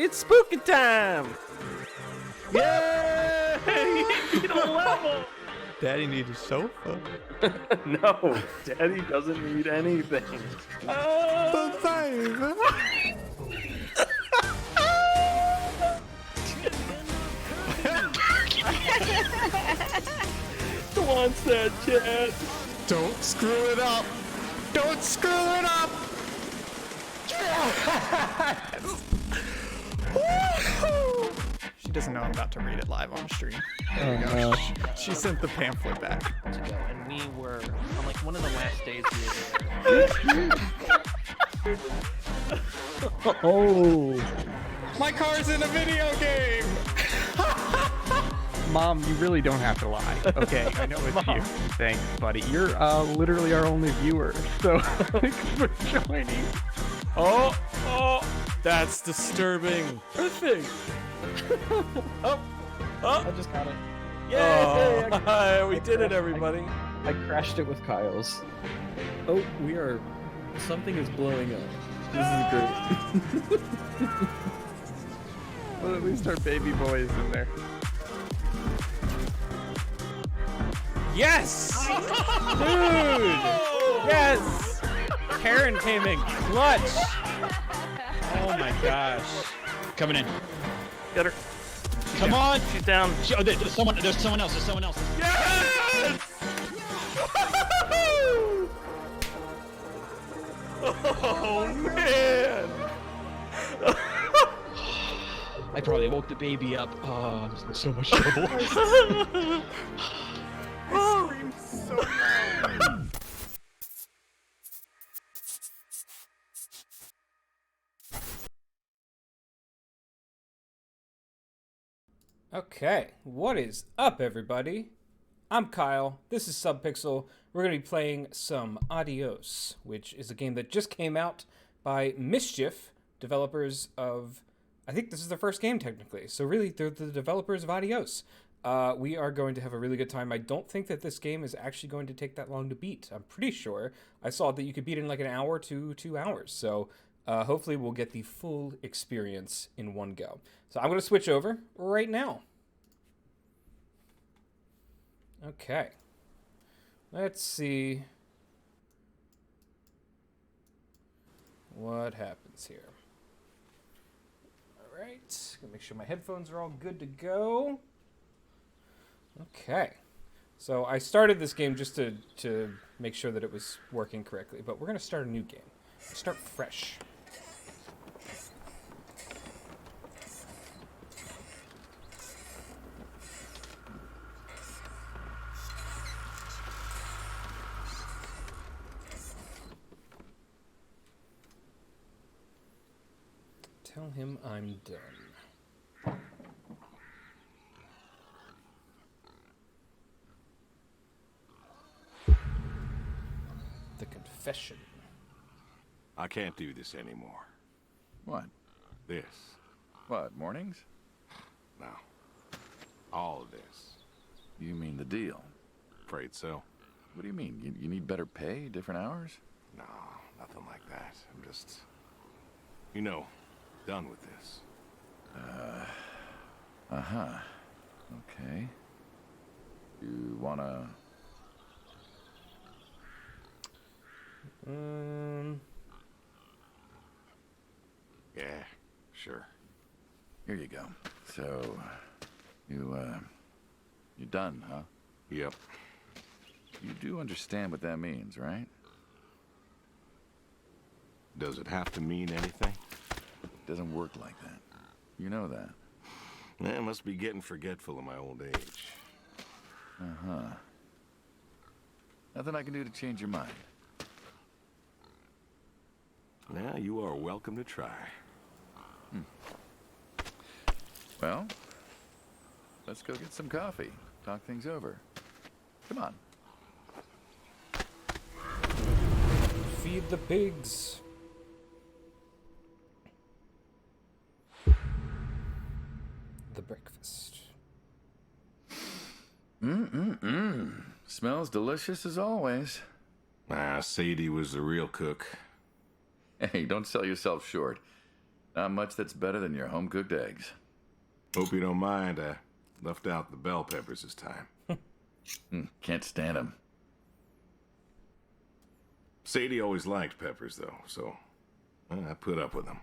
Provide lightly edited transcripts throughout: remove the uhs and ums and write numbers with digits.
It's spooky time! Yay! You beat a level! Daddy needs a sofa. No, Daddy doesn't need anything. Come on, sad Chad. Don't screw it up! Don't screw it up! She doesn't know I'm about to read it live on stream. There you go. She sent the pamphlet back. To go, and we were on like one of the last days we were there. Oh, My car's in a video game! Mom, you really don't have to lie. Okay, I know it's you. Thanks, buddy. You're literally our only viewer, so thanks for joining. Oh, that's disturbing. Perfect. I just got it. Yay! We did it, everybody. I crashed it with Kyle's. Oh, we are... Something is blowing up. This is great. Well, at least our baby boy is in there. Yes! Dude! Yes! Karen came in clutch! Oh my gosh. Coming in. Get her. Come on! She's down. Oh, there's someone else. There's someone else. Yes! Oh man! I probably woke the baby up. Oh, I'm in so much trouble. I screamed so loud. Okay, what is up, everybody? I'm Kyle, this is Subpixel. We're going to be playing some Adios, which is a game that just came out by Mischief, developers of... I think this is their first game, technically. So really, they're the developers of Adios. We are going to have a really good time. I don't think that this game is actually going to take that long to beat. I'm pretty sure. I saw that you could beat it in like an hour to 2 hours. So hopefully we'll get the full experience in one go. So I'm going to switch over right now. Okay. Let's see what happens here. All right. Gonna make sure my headphones are all good to go. Okay. So I started this game just to make sure that it was working correctly, but we're going to start a new game. Start fresh. Tell him I'm done. The confession. I can't do this anymore. What? This. What, mornings? No. All of this. You mean the deal? Afraid so. What do you mean? You need better pay, different hours? No, nothing like that. I'm just... You know, done with this. Uh-huh. Okay. You wanna... Yeah, sure. Here you go. So, you're done, huh? Yep. You do understand what that means, right? Does it have to mean anything? It doesn't work like that. You know that. I must be getting forgetful in my old age. Uh-huh. Nothing I can do to change your mind. Yeah, you are welcome to try. Well, let's go get some coffee. Talk things over. Come on. Feed the pigs. The breakfast. Smells delicious as always. Ah, Sadie was the real cook. Hey, don't sell yourself short. Not much that's better than your home-cooked eggs. Hope you don't mind. I left out the bell peppers this time. Can't stand them. Sadie always liked peppers, though, so I put up with them.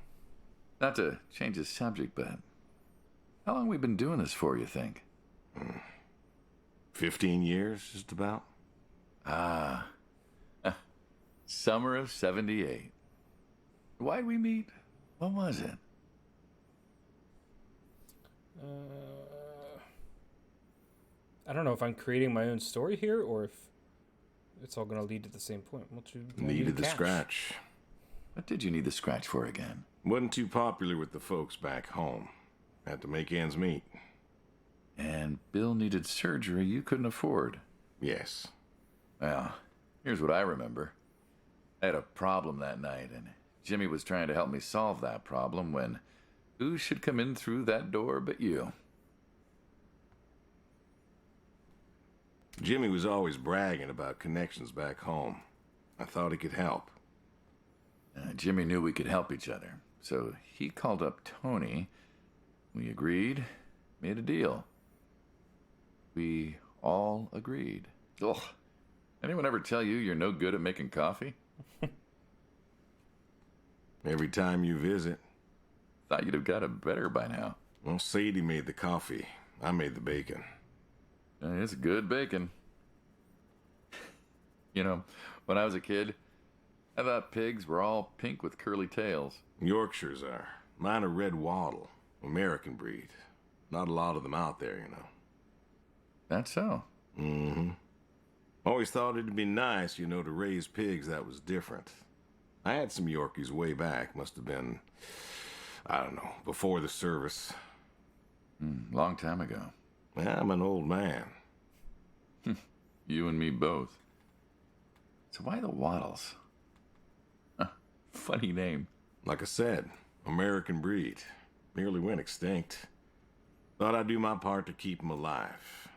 Not to change the subject, but how long we been doing this for, you think? 15 years, just about. Ah. Summer of 78. Why'd we meet? What was it? I don't know if I'm creating my own story here or if it's all going to lead to the same point. What you Needed the scratch. What did you need the scratch for again? Wasn't too popular with the folks back home. Had to make ends meet. And Bill needed surgery you couldn't afford. Yes. Well, here's what I remember. I had a problem that night, and Jimmy was trying to help me solve that problem when who should come in through that door but you? Jimmy was always bragging about connections back home. I thought he could help. Jimmy knew we could help each other, so he called up Tony. We agreed, made a deal. We all agreed. Ugh. Anyone ever tell you you're no good at making coffee? Every time you visit. Thought you'd have got it better by now. Well, Sadie made the coffee. I made the bacon. It's good bacon. You know, when I was a kid, I thought pigs were all pink with curly tails. Yorkshires are. Mine are red wattle. American breed. Not a lot of them out there, you know. That's so. Mm-hmm. Always thought it'd be nice, you know, to raise pigs that was different. I had some Yorkies way back. Must have been, I don't know, before the service. Long time ago. I'm an old man. You and me both. So why the Waddles? Funny name. Like I said, American breed. Nearly went extinct. Thought I'd do my part to keep them alive.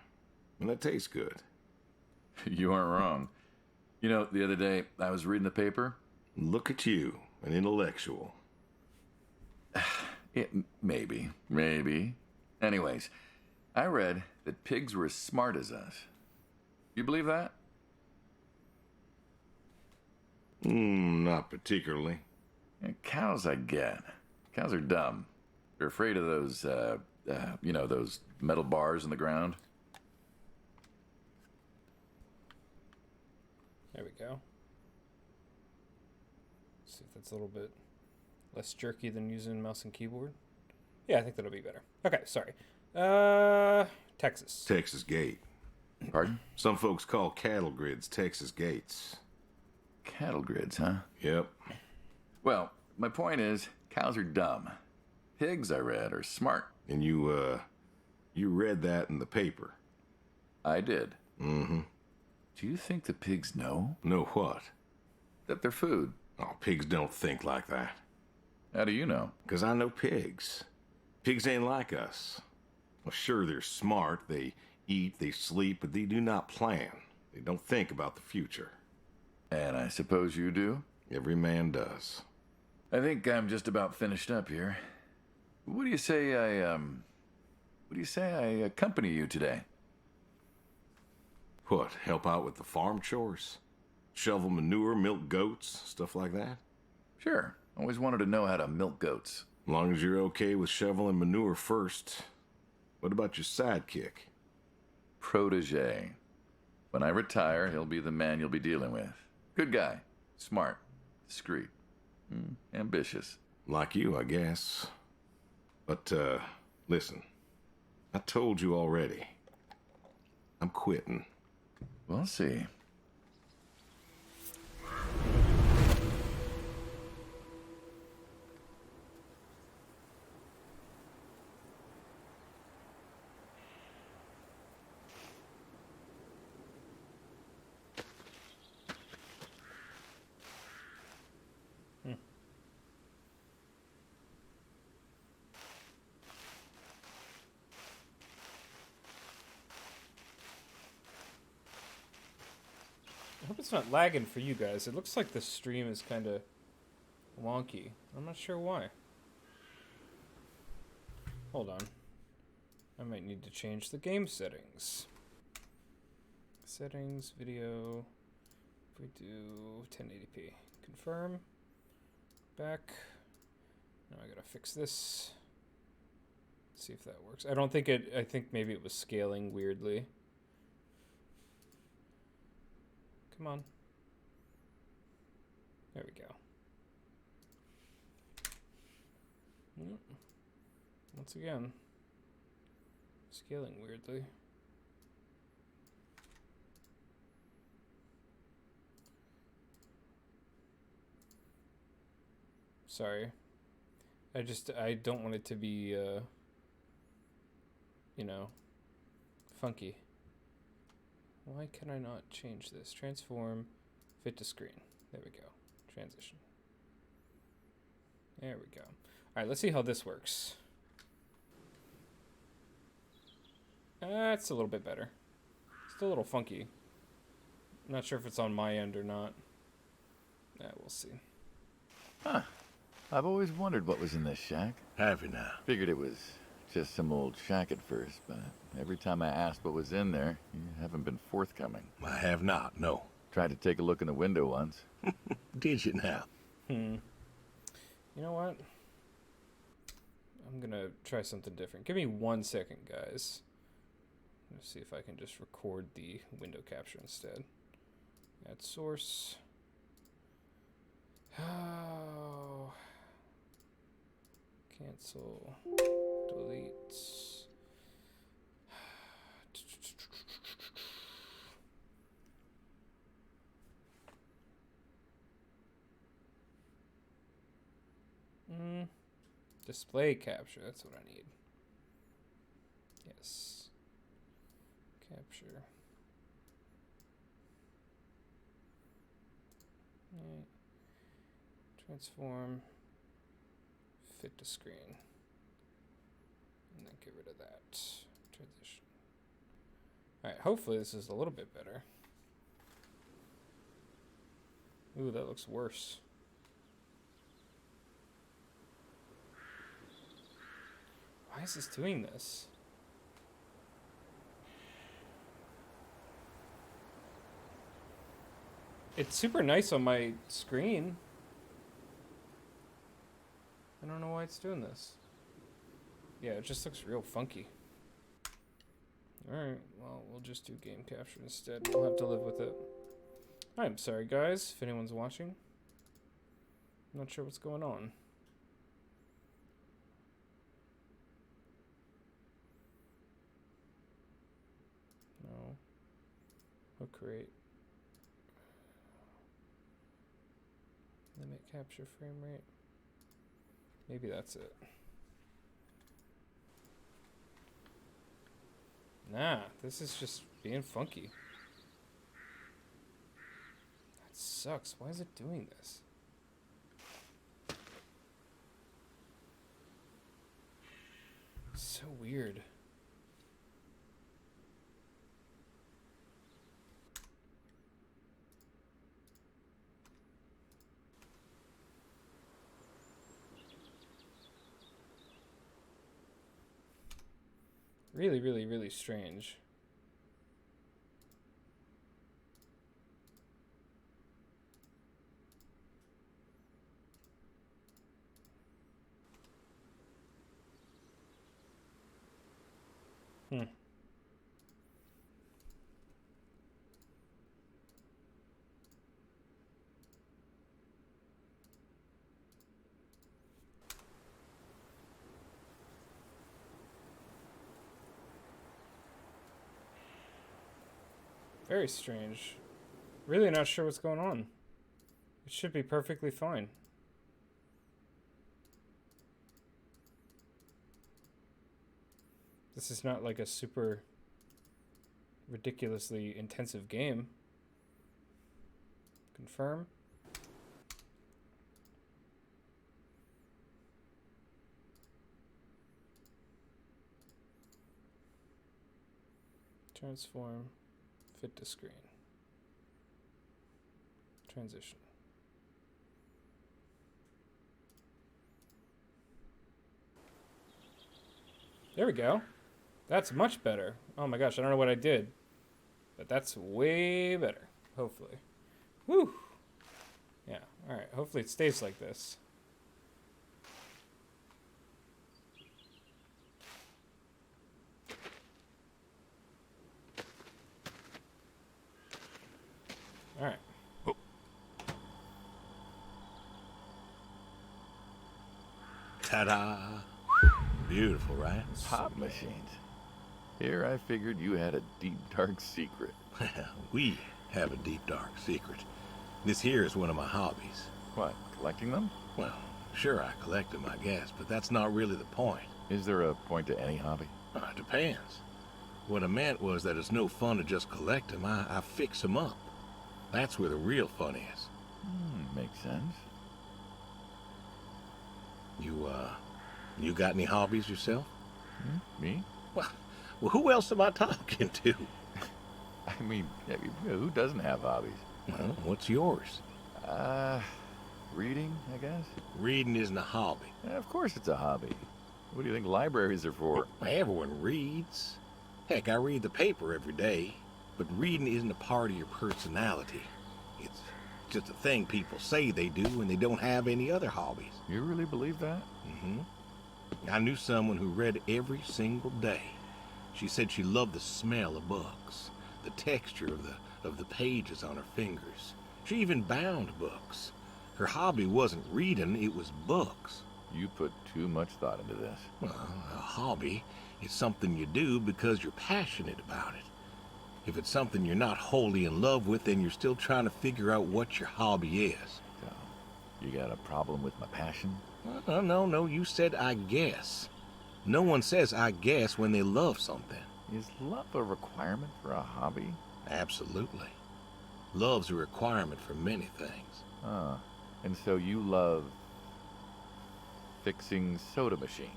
And that tastes good. You aren't wrong. You know, the other day, I was reading the paper. Look at you, an intellectual. Maybe. Anyways, I read that pigs were as smart as us. You believe that? Not particularly. Cows, I get. Cows are dumb. They're afraid of those, those metal bars in the ground. There we go. See if that's a little bit less jerky than using mouse and keyboard. Yeah, I think that'll be better. Okay, sorry. Texas. Texas Gate. Pardon? Some folks call cattle grids Texas Gates. Cattle grids, huh? Yep. Well, my point is, cows are dumb. Pigs, I read, are smart. And you read that in the paper. I did. Mm-hmm. Do you think the pigs know? Know what? That they're food. Oh, pigs don't think like that. How do you know? 'Cause I know pigs. Pigs ain't like us. Well, sure, they're smart. They eat, they sleep, but they do not plan. They don't think about the future. And I suppose you do? Every man does. I think I'm just about finished up here. What do you say I accompany you today? What, help out with the farm chores? Shovel manure, milk goats, stuff like that? Sure. Always wanted to know how to milk goats. As long as you're okay with shoveling manure first. What about your sidekick? Protege. When I retire, he'll be the man you'll be dealing with. Good guy. Smart. Discreet. Ambitious. Like you, I guess. But, listen. I told you already. I'm quitting. We'll see. I hope it's not lagging for you guys. It looks like the stream is kind of wonky. I'm not sure why. Hold on. I might need to change the game settings. Settings, video. If we do 1080p. Confirm. Back. Now I gotta fix this. See if that works. I don't think it, I think maybe it was scaling weirdly. Come on. There we go. Yep. Once again, scaling weirdly. Sorry. I don't want it to be, you know, funky. Why can I not change this? Transform, fit to screen. There we go. Transition. There we go. All right, let's see how this works. That's a little bit better. Still a little funky. I'm not sure if it's on my end or not. Yeah, we'll see. Huh. I've always wondered what was in this shack. Have you now? Figured it was just some old shack at first, but every time I asked what was in there, you haven't been forthcoming. I have not, no. Tried to take a look in the window once. Did you now? You know what? I'm gonna try something different. Give me 1 second, guys. Let's see if I can just record the window capture instead. Add source. Oh. Cancel. Delete. Display capture, that's what I need. Yes. Capture. Right. Transform. Fit to screen. And then get rid of that. Transition. Alright, hopefully this is a little bit better. Ooh, that looks worse. Why is this doing this? It's super nice on my screen. I don't know why it's doing this. Yeah, it just looks real funky. Alright, well, we'll just do game capture instead. We'll have to live with it. I'm sorry, guys, if anyone's watching. I'm not sure what's going on. No. Hook rate. Limit capture frame rate. Maybe that's it. Nah, this is just being funky. That sucks. Why is it doing this? So weird. Really, really, really strange. Very strange. Really not sure what's going on. It should be perfectly fine. This is not like a super ridiculously intensive game. Confirm. Transform. Fit to screen. Transition. There we go. That's much better. Oh my gosh, I don't know what I did. But that's way better. Hopefully. Whew. Yeah, alright. Hopefully it stays like this. Alright. Ta-da! Beautiful, right? Pop machines. Here I figured you had a deep, dark secret. We have a deep, dark secret. This here is one of my hobbies. What, collecting them? Well, sure, I collect them, I guess, but that's not really the point. Is there a point to any hobby? It depends. What I meant was that it's no fun to just collect them. I fix them up. That's where the real fun is. Makes sense. You got any hobbies yourself? Me? Well, who else am I talking to? I mean, who doesn't have hobbies? Well, what's yours? Reading, I guess? Reading isn't a hobby. Of course it's a hobby. What do you think libraries are for? Everyone reads. Heck, I read the paper every day. But reading isn't a part of your personality. It's just a thing people say they do when they don't have any other hobbies. You really believe that? Mm-hmm. I knew someone who read every single day. She said she loved the smell of books, the texture of the pages on her fingers. She even bound books. Her hobby wasn't reading, it was books. You put too much thought into this. Well, a hobby is something you do because you're passionate about it. If it's something you're not wholly in love with, then you're still trying to figure out what your hobby is. So, you got a problem with my passion? No, you said I guess. No one says I guess when they love something. Is love a requirement for a hobby? Absolutely. Love's a requirement for many things. And so you love fixing soda machines?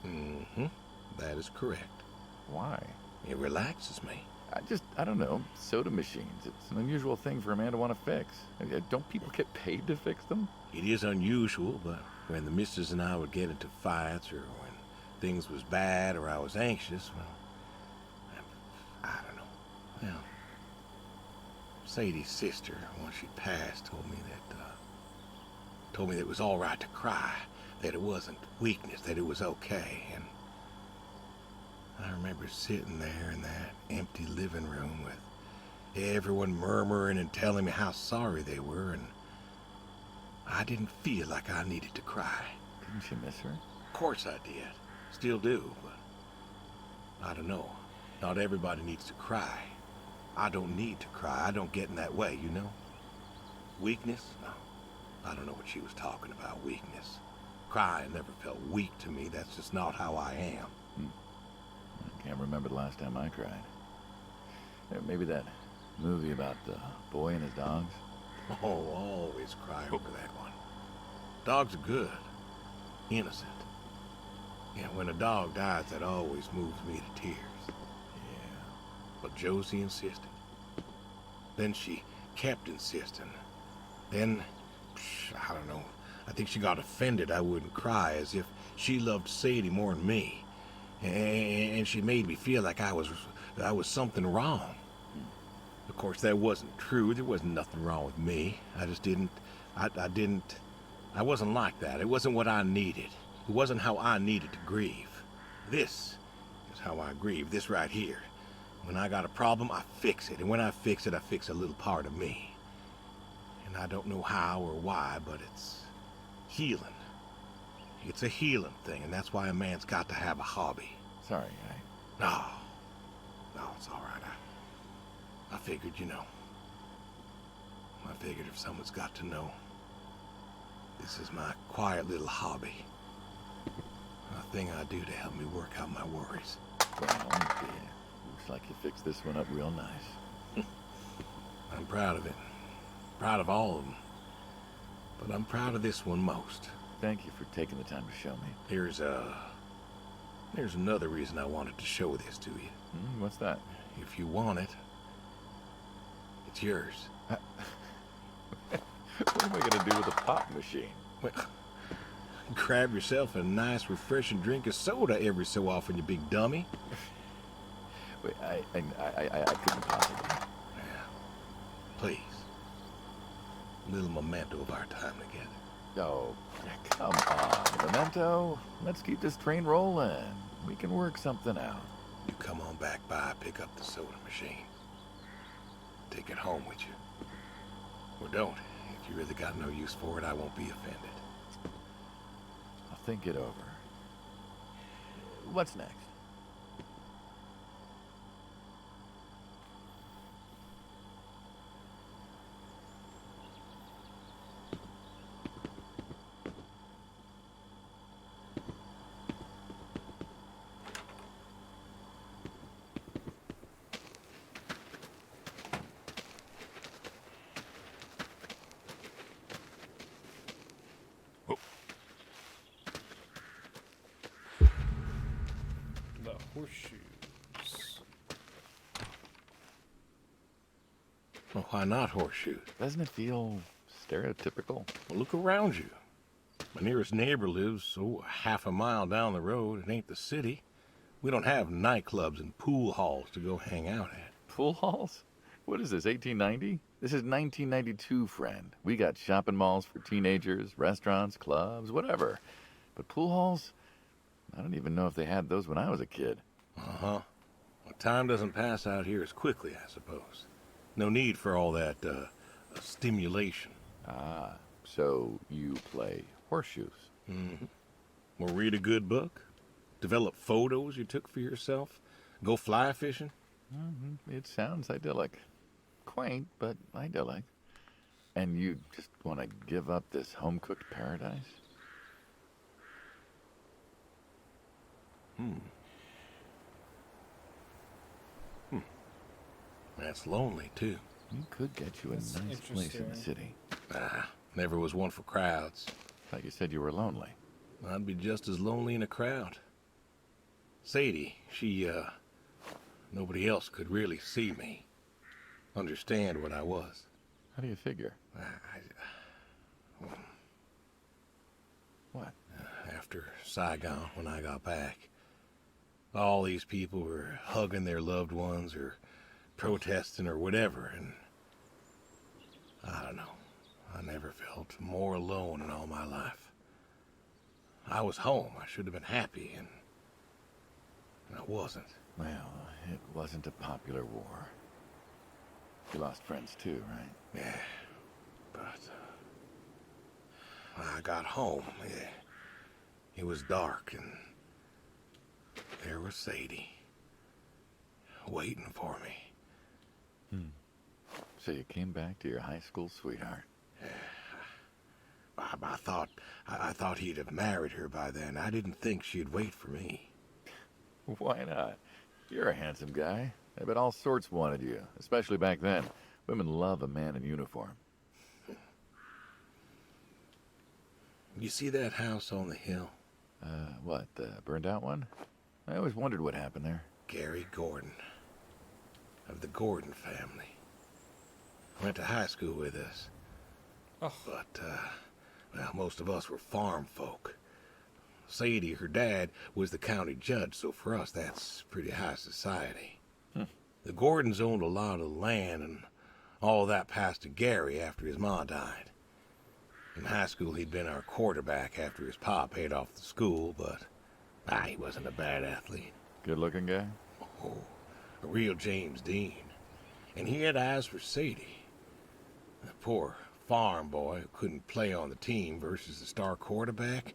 Mm-hmm. That is correct. Why? It relaxes me. I don't know, soda machines. It's an unusual thing for a man to want to fix. Don't people get paid to fix them? It is unusual, but when the missus and I would get into fights, or when things was bad, or I was anxious, well, I don't know. Well, Sadie's sister, once she passed, told me that it was all right to cry, that it wasn't weakness, that it was okay, and I remember sitting there in that empty living room with everyone murmuring and telling me how sorry they were, and I didn't feel like I needed to cry. Didn't you miss her? Of course I did. Still do, but I don't know. Not everybody needs to cry. I don't need to cry. I don't get in that way, you know? Weakness? No. I don't know what she was talking about, weakness. Crying never felt weak to me. That's just not how I am. I can't remember the last time I cried. Maybe that movie about the boy and his dogs? Oh, always cry over that one. Dogs are good. Innocent. Yeah, when a dog dies, that always moves me to tears. Yeah. But Josie insisted. Then she kept insisting. Then, I don't know, I think she got offended I wouldn't cry, as if she loved Sadie more than me. And she made me feel like I was something wrong. Of course, that wasn't true. There wasn't nothing wrong with me. I just didn't, I wasn't like that. It wasn't what I needed. It wasn't how I needed to grieve. This is how I grieve, this right here. When I got a problem, I fix it. And when I fix it, I fix a little part of me. And I don't know how or why, but it's healing. It's a healing thing, and that's why a man's got to have a hobby. Sorry, No, it's all right. I figured, you know. I figured if someone's got to know, this is my quiet little hobby. A thing I do to help me work out my worries. Well, yeah. Looks like you fixed this one up real nice. I'm proud of it. Proud of all of them. But I'm proud of this one most. Thank you for taking the time to show me. There's another reason I wanted to show this to you. What's that? If you want it, it's yours. What am I gonna do with a pop machine? Well, Grab yourself a nice, refreshing drink of soda every so often, you big dummy. Wait, I couldn't possibly. Please. A little memento of our time together. Oh, come on, Memento. Let's keep this train rolling. We can work something out. You come on back by, pick up the soda machine. Take it home with you. Or don't. If you really got no use for it, I won't be offended. I'll think it over. What's next? The horseshoes. Well, why not horseshoes? Doesn't it feel stereotypical? Well, look around you. My nearest neighbor lives, half a mile down the road. It ain't the city. We don't have nightclubs and pool halls to go hang out at. Pool halls? What is this, 1890? This is 1992, friend. We got shopping malls for teenagers, restaurants, clubs, whatever. But pool halls? I don't even know if they had those when I was a kid. Uh-huh. Well, time doesn't pass out here as quickly, I suppose. No need for all that, stimulation. Ah, so you play horseshoes. Mm-hmm. Or read a good book? Develop photos you took for yourself? Go fly fishing? Mm-hmm. It sounds idyllic. Quaint, but idyllic. And you just want to give up this home-cooked paradise? That's lonely, too. You could get you a That's nice place in the interesting. city. Never was one for crowds. Thought you said you were lonely. I'd be just as lonely in a crowd. Sadie, nobody else could really see me. Understand what I was. How do you figure? I, What? after Saigon, when I got back, all these people were hugging their loved ones or protesting or whatever, and I don't know. I never felt more alone in all my life. I was home. I should have been happy, and I wasn't. Well, it wasn't a popular war. You lost friends too, right? Yeah, but I got home. It was dark, and there was Sadie waiting for me. So you came back to your high school sweetheart. I thought he'd have married her by then. I didn't think she'd wait for me. Why not? You're a handsome guy. I bet all sorts wanted you, especially back then. Women love a man in uniform. You see that house on the hill? What, the burned out one? I always wondered what happened there. Gary Gordon, of the Gordon family. Went to high school with us. Oh. But, well, most of us were farm folk. Sadie, her dad, was the county judge, so for us that's pretty high society. The Gordons owned a lot of land, and all that passed to Gary after his ma died. In high school, he'd been our quarterback after his pa paid off the school, but he wasn't a bad athlete. Good-looking guy? Oh, a real James Dean. And he had eyes for Sadie. The poor farm boy who couldn't play on the team versus the star quarterback.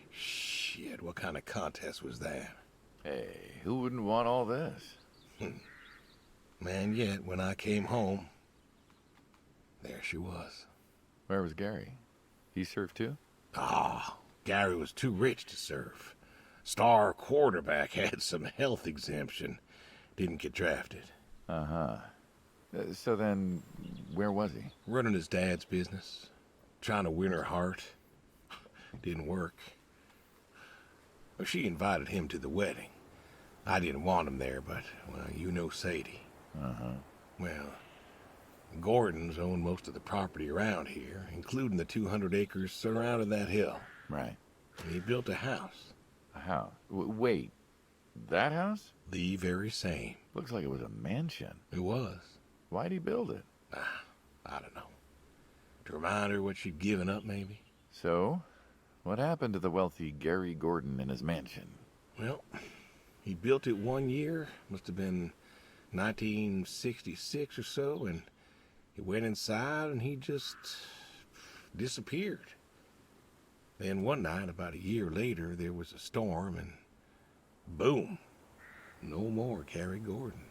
Shit, what kind of contest was that? Hey, who wouldn't want all this? Man, yet when I came home, there she was. Where was Gary? He served too? Gary was too rich to serve. Star quarterback had some health exemption. Didn't get drafted. Uh-huh. So then, where was he? Running his dad's business. Trying to win her heart. Didn't work. Well, she invited him to the wedding. I didn't want him there, but, well, you know Sadie. Uh-huh. Well, Gordons own most of the property around here, including the 200 acres surrounding that hill. Right. And he built a house. A house? Wait, that house? The very same. Looks like it was a mansion. It was. Why'd he build it? I don't know. To remind her what she'd given up, maybe? So, what happened to the wealthy Gary Gordon in his mansion? Well, he built it one year. Must have been 1966 or so, and he went inside and he just disappeared. Then one night, about a year later, there was a storm and boom, no more Gary Gordon.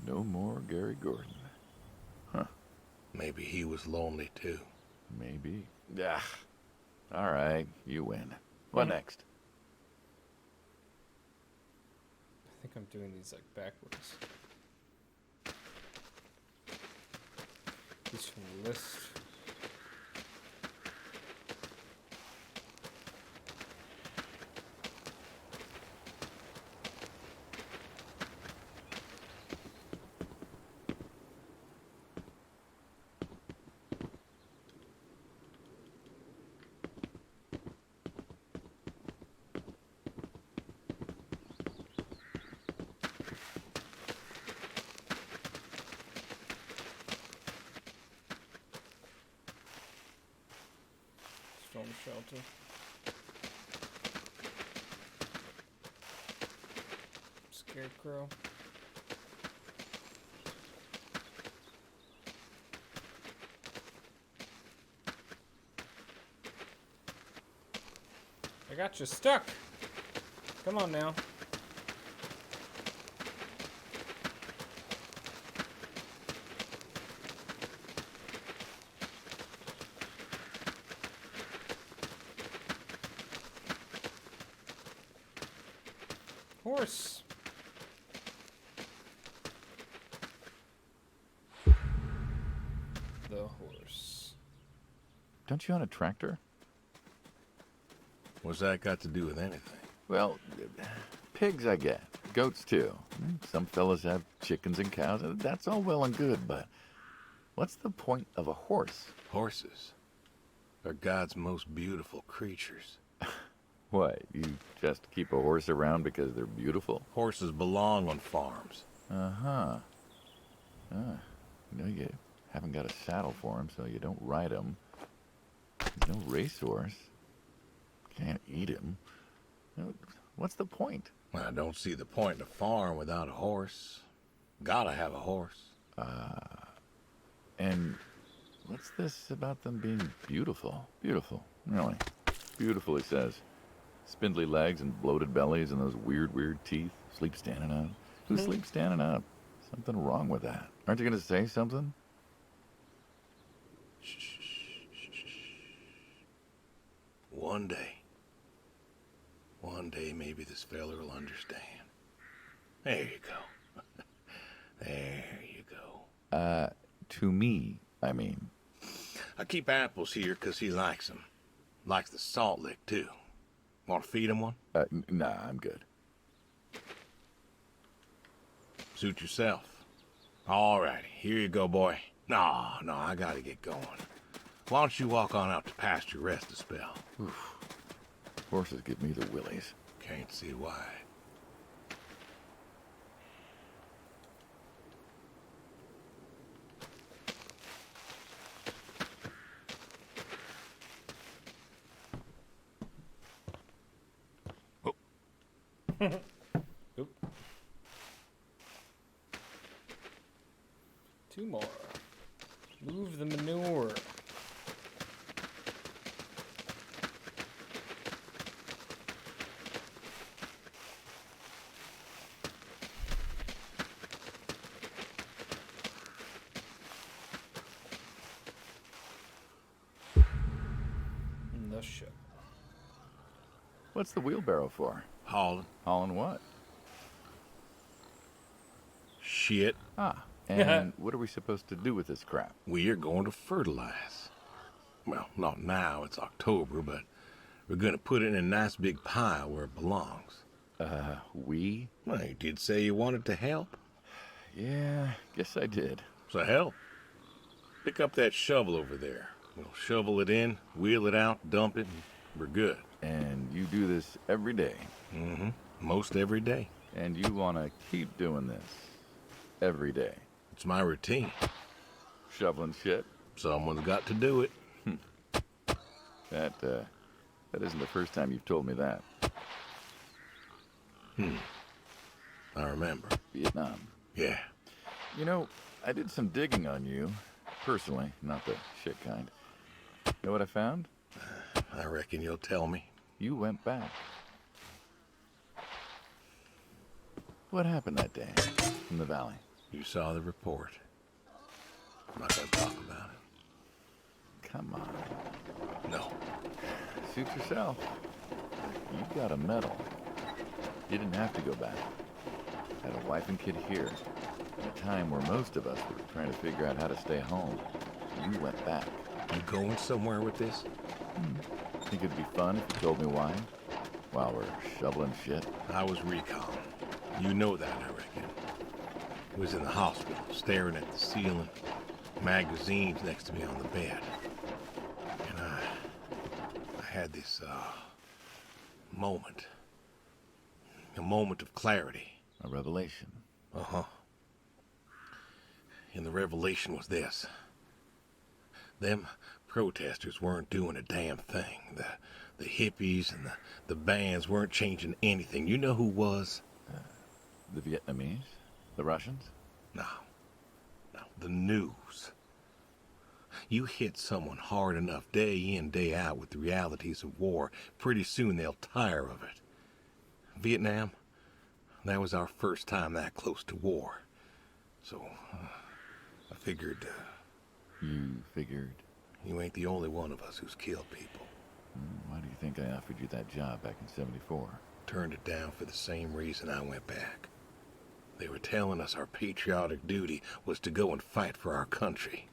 No more Gary Gordon. Huh. Maybe he was lonely too. Maybe. Yeah. All right, you win. What next? I think I'm doing these like backwards. These from the list. Storm shelter. Scarecrow. I got you stuck. Come on now. Horse. The horse. Don't you own a tractor? What's that got to do with anything? Well, pigs I get. Goats too. Some fellas have chickens and cows. That's all well and good, but what's the point of a horse? Horses are God's most beautiful creatures. What, you just keep a horse around because they're beautiful? Horses belong on farms. Uh-huh. You haven't got a saddle for him, so you don't ride him. There's no racehorse. Can't eat him. What's the point? I don't see the point in a farm without a horse. Gotta have a horse. And what's this about them being beautiful? Beautiful, really. Beautiful, he says. Spindly legs and bloated bellies and those weird teeth. Sleep standing up. Who sleeps standing up? Something wrong with that. Aren't you going to say something? One day maybe this fella will understand. There you go. There you go. To me, I mean. I keep apples here 'cause he likes them. Likes the salt lick, too. Want to feed him one? Nah, I'm good. Suit yourself. All righty, here you go, boy. No, I gotta get going. Why don't you walk on out to pasture, rest a spell? Oof. Horses give me the willies. Can't see why. Oop. Two more. Move the manure. And the ship. What's the wheelbarrow for? Hauling. Hauling what? Shit. And what are we supposed to do with this crap? We are going to fertilize. Well, not now, it's October, but we're going to put it in a nice big pile where it belongs. We? Well, you did say you wanted to help. Yeah, guess I did. So help. Pick up that shovel over there. We'll shovel it in, wheel it out, dump it, and We're good. And you do this every day. Mm-hmm. Most every day. And you want to keep doing this every day. It's my routine. Shoveling shit. Someone's got to do it. That isn't the first time you've told me that. I remember. Vietnam. Yeah. You know, I did some digging on you. Personally, not the shit kind. Know what I found? I reckon you'll tell me. You went back. What happened that day in the valley? You saw the report. I'm not gonna talk about it. Come on. No. Suit yourself. You got a medal. You didn't have to go back. Had a wife and kid here. At a time where most of us were trying to figure out how to stay home. You went back. You going somewhere with this? Think it'd be fun if you told me why? While we're shoveling shit? I was recon. You know that, I reckon. Was in the hospital, staring at the ceiling. Magazines next to me on the bed. And I had this, moment. A moment of clarity. A revelation. Uh-huh. And the revelation was this. Them protesters weren't doing a damn thing. The hippies and the bands weren't changing anything. You know who was? The Vietnamese? The Russians? No. The news. You hit someone hard enough day in, day out with the realities of war, pretty soon they'll tire of it. Vietnam, that was our first time that close to war. So, I figured... You figured? You ain't the only one of us who's killed people. Why do you think I offered you that job back in '74? Turned it down for the same reason I went back. They were telling us our patriotic duty was to go and fight for our country.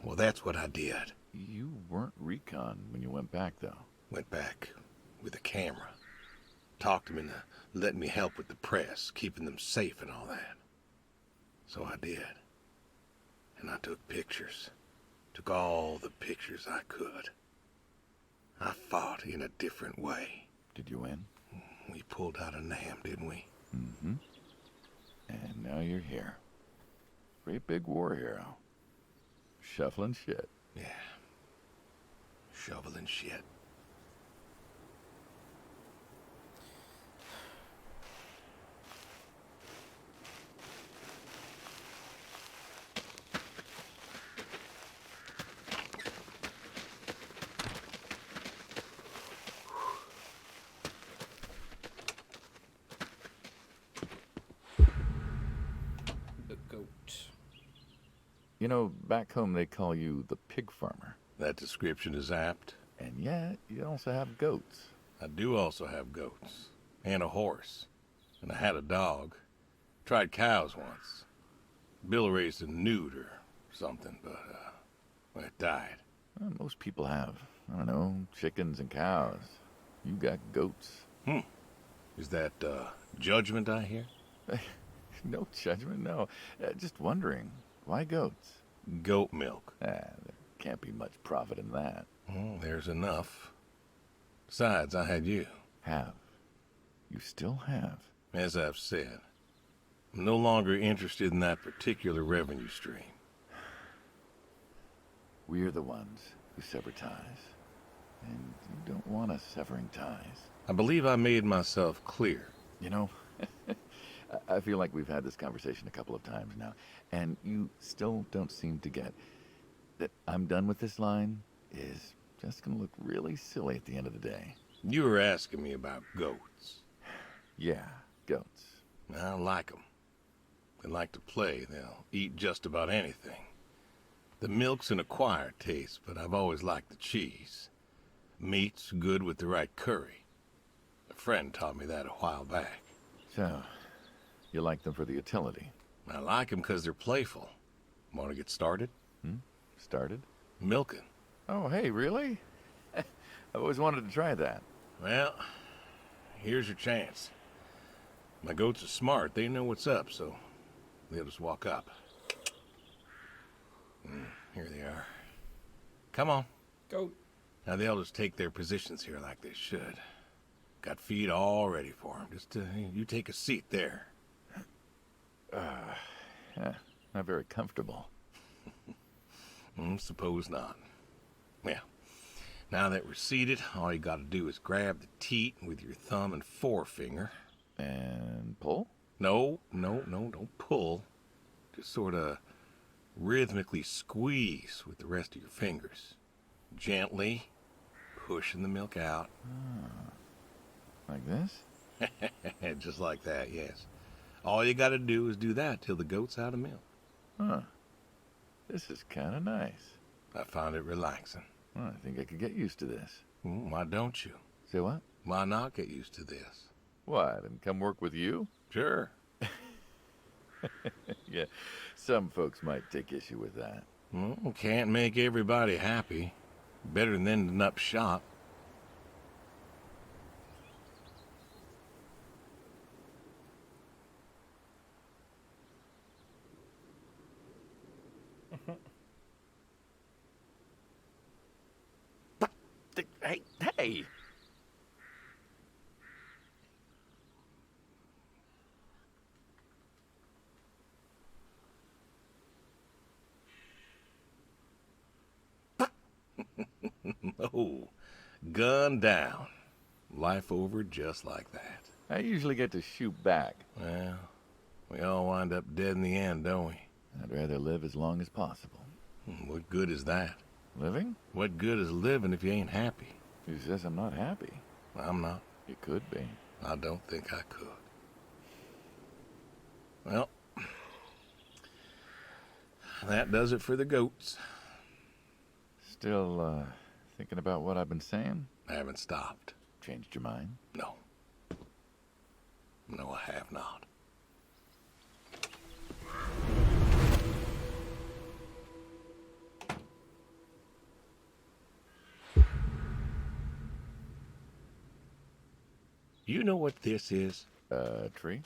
Well, that's what I did. You weren't recon when you went back, though. Went back with a camera. Talked them into letting me help with the press, keeping them safe and all that. So I did. And I took pictures. Took all the pictures I could. I fought in a different way. Did you win? We pulled out a Nam, didn't we? Mm-hmm. And now you're here. Great big war hero. Shuffling shit. Yeah. Shoveling shit. The goat. You know, back home they call you the pig farmer. That description is apt. And yet, you also have goats. I do also have goats. And a horse. And I had a dog. Tried cows once. Bill raised a newt or something, but, well, it died. Well, most people have, I don't know, chickens and cows. You got goats. Is that, judgment I hear? No judgment, no. Just wondering, why goats? Goat milk. There can't be much profit in that. There's enough. Besides, I had you. Have. You still have. As I've said, I'm no longer interested in that particular revenue stream. We're the ones who sever ties. And you don't want us severing ties. I believe I made myself clear. You know, I feel like we've had this conversation a couple of times now, and you still don't seem to get that I'm done with this line is just going to look really silly at the end of the day. You were asking me about goats. Yeah, goats. I like them. They like to play. They'll eat just about anything. The milk's an acquired taste, but I've always liked the cheese. Meat's good with the right curry. A friend taught me that a while back. So, you like them for the utility? I like them because they're playful. Want to get started? Started? Milking. Oh, hey, really? I've always wanted to try that. Well, here's your chance. My goats are smart. They know what's up, so they'll just walk up. Here they are. Come on. Goat. Now they'll just take their positions here like they should. Got feed all ready for them. Just you take a seat there. Yeah, not very comfortable. Suppose not. Well, now that we're seated, all you gotta do is grab the teat with your thumb and forefinger. And pull? No, don't pull. Just sort of rhythmically squeeze with the rest of your fingers. Gently pushing the milk out. Like this? Just like that, yes. All you gotta do is do that till the goat's out of milk. Huh. This is kind of nice. I find it relaxing. Well, I think I could get used to this. Why don't you? Say what? Why not get used to this? What, and come work with you? Sure. Yeah, some folks might take issue with that. Well, can't make everybody happy. Better than ending up shop. Hey! Oh, gun down. Life over just like that. I usually get to shoot back. Well, we all wind up dead in the end, don't we? I'd rather live as long as possible. What good is that? Living? What good is living if you ain't happy? Who says I'm not happy? I'm not. You could be. I don't think I could. Well, that does it for the goats. Still, thinking about what I've been saying? I haven't stopped. Changed your mind? No. No, I have not. You know what this is? Tree?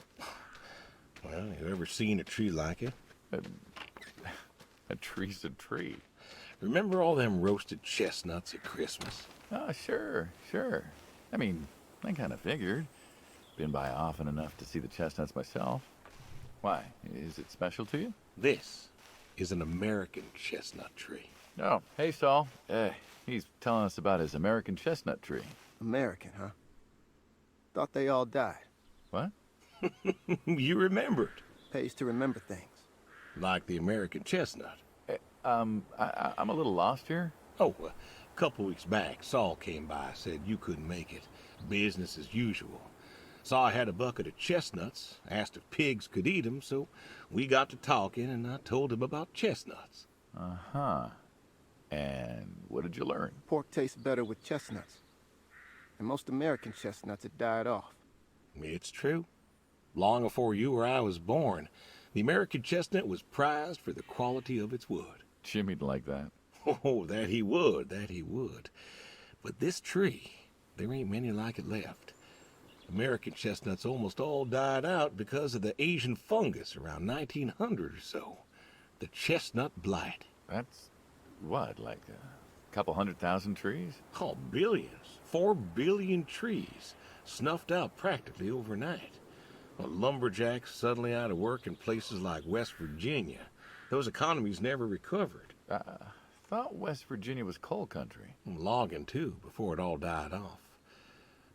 Well, you ever seen a tree like it? A tree's a tree. Remember all them roasted chestnuts at Christmas? Oh, sure. I mean, I kind of figured. Been by often enough to see the chestnuts myself. Why? Is it special to you? This is an American chestnut tree. Oh, hey, Saul. He's telling us about his American chestnut tree. American, huh? Thought they all died. What? You remembered. Pays to remember things. Like the American chestnut. I'm a little lost here. Oh, a couple weeks back, Saul came by, said you couldn't make it. Business as usual. Saw I had a bucket of chestnuts, asked if pigs could eat them, so we got to talking, and I told him about chestnuts. Uh-huh. And what did you learn? Pork tastes better with chestnuts. And most American chestnuts had died off. It's true. Long before you or I was born, the American chestnut was prized for the quality of its wood. Jimmy'd like that. Oh, that he would. But this tree, there ain't many like it left. American chestnuts almost all died out because of the Asian fungus around 1900 or so. The chestnut blight. That's, what, like a couple 100,000 trees? Oh, billions. 4 billion trees snuffed out practically overnight. Well, lumberjacks suddenly out of work in places like West Virginia. Those economies never recovered. Thought West Virginia was coal country. Logging, too, before it all died off.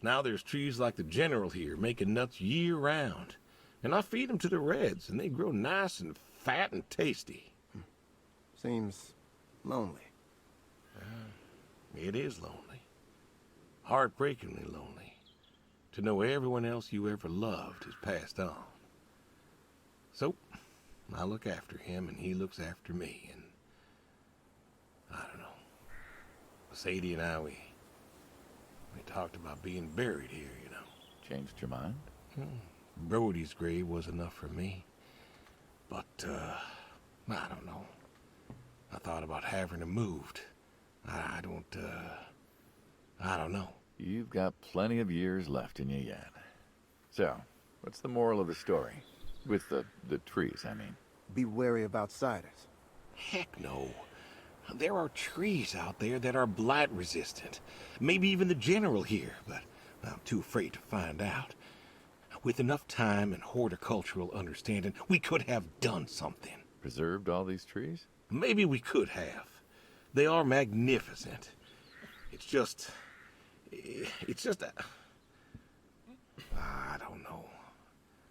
Now there's trees like the General here making nuts year-round. And I feed them to the reds, and they grow nice and fat and tasty. Seems lonely. It is lonely. Heartbreakingly lonely. To know everyone else you ever loved has passed on. So, I look after him, and he looks after me, and I don't know. Sadie and I, we talked about being buried here, you know. Changed your mind? Brody's grave was enough for me. But, I don't know. I thought about having him moved. I don't know. You've got plenty of years left in you yet. So, what's the moral of the story? With the trees, I mean. Be wary of outsiders. Heck no. There are trees out there that are blight resistant. Maybe even the general here, but I'm too afraid to find out. With enough time and horticultural understanding, we could have done something. Preserved all these trees? Maybe we could have. They are magnificent. It's just... I don't know.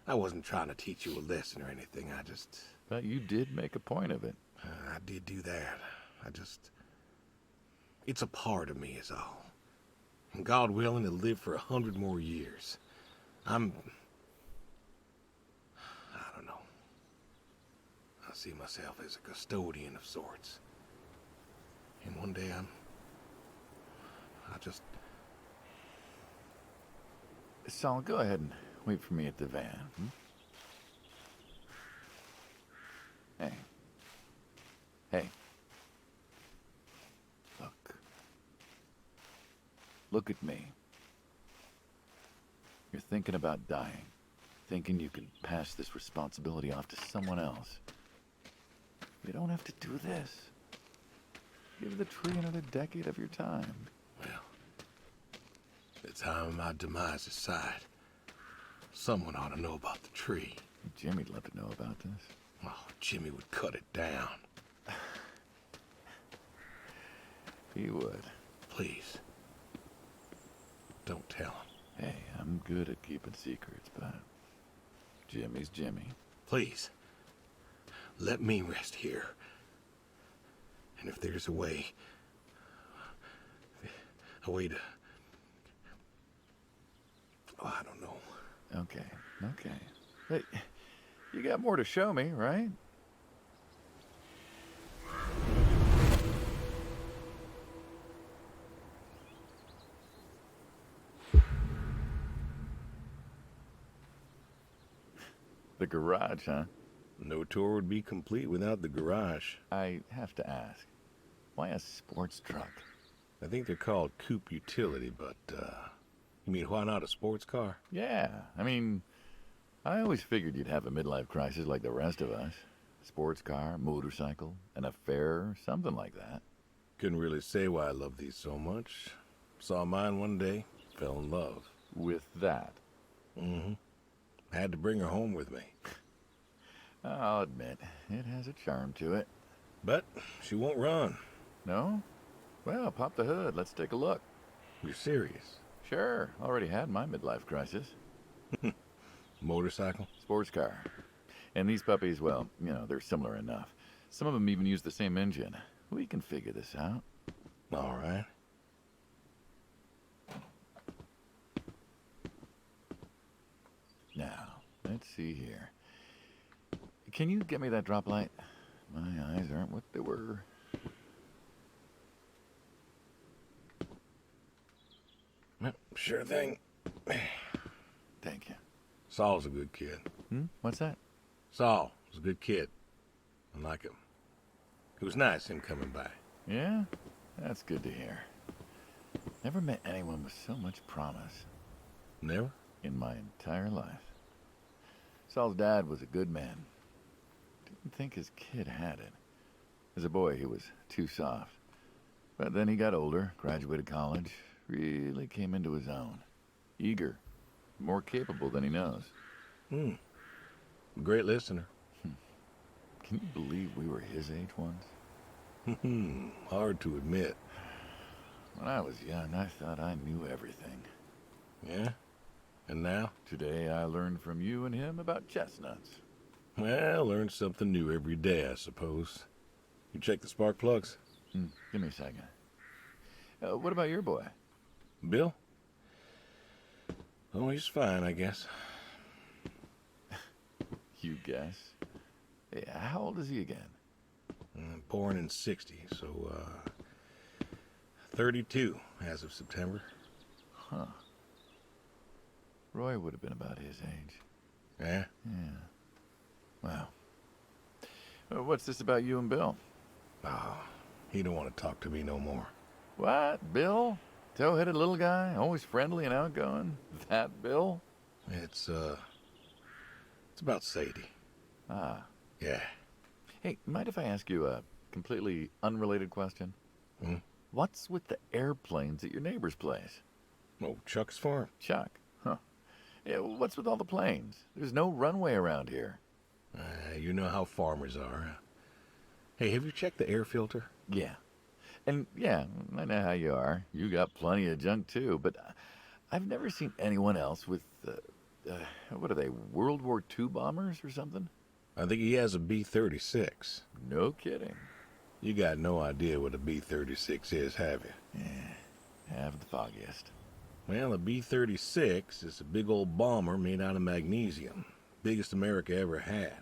I wasn't trying to teach you a lesson or anything. But you did make a point of it. I did do that. It's a part of me is all. And God willing, to live for 100 more years. I don't know. I see myself as a custodian of sorts. And one day Saul, go ahead and wait for me at the van. Hey. Hey. Look at me. You're thinking about dying. Thinking you can pass this responsibility off to someone else. You don't have to do this. Give the tree another decade of your time. Well, the time my demise is sight, someone ought to know about the tree. Jimmy'd love to know about this. Oh, Jimmy would cut it down. He would. Please. Don't tell him. Hey, I'm good at keeping secrets, but Jimmy's Jimmy. Please. Let me rest here. And if there's a way to... Oh, I don't know. Okay. Hey, you got more to show me, right? The garage, huh? No tour would be complete without the garage. I have to ask, why a sports truck? I think they're called coupe utility, but, you mean why not a sports car? Yeah, I mean, I always figured you'd have a midlife crisis like the rest of us. Sports car, motorcycle, an affair, something like that. Couldn't really say why I love these so much. Saw mine one day, fell in love. With that? Mm-hmm. Had to bring her home with me. I'll admit, it has a charm to it. But she won't run. No? Well, pop the hood. Let's take a look. You're serious? Sure. Already had my midlife crisis. Motorcycle? Sports car. And these puppies, well, you know, they're similar enough. Some of them even use the same engine. We can figure this out. All right. Now, let's see here. Can you get me that drop light? My eyes aren't what they were. Sure thing. Thank you. Saul's a good kid. What's that? Saul was a good kid. I like him. It was nice him coming by. Yeah? That's good to hear. Never met anyone with so much promise. Never? In my entire life. Saul's dad was a good man. Didn't think his kid had it. As a boy, he was too soft. But then he got older, graduated college, really came into his own. Eager, more capable than he knows. Great listener. Can you believe we were his age once? Hard to admit. When I was young, I thought I knew everything. Yeah? And now? Today I learned from you and him about chestnuts. Well, learn something new every day, I suppose. You check the spark plugs? Give me a second. What about your boy? Bill? Oh, he's fine, I guess. You guess. Hey, how old is he again? Born in 60, so, 32 as of September. Huh. Roy would have been about his age. Yeah? Yeah. Wow. What's this about you and Bill? Oh, he don't want to talk to me no more. What? Bill? Tow-headed little guy? Always friendly and outgoing? That Bill? It's about Sadie. Ah. Yeah. Hey, mind if I ask you, completely unrelated question. Hmm? What's with the airplanes at your neighbor's place? Oh, Chuck's farm? Chuck? Huh. Yeah, what's with all the planes? There's no runway around here. You know how farmers are. Hey, have you checked the air filter? Yeah. And yeah, I know how you are. You got plenty of junk too, but I've never seen anyone else with, what are they, World War II bombers or something? I think he has a B-36. No kidding. You got no idea what a B-36 is, have you? Yeah, have the foggiest. Well, a B-36 is a big old bomber made out of magnesium. Biggest America ever had.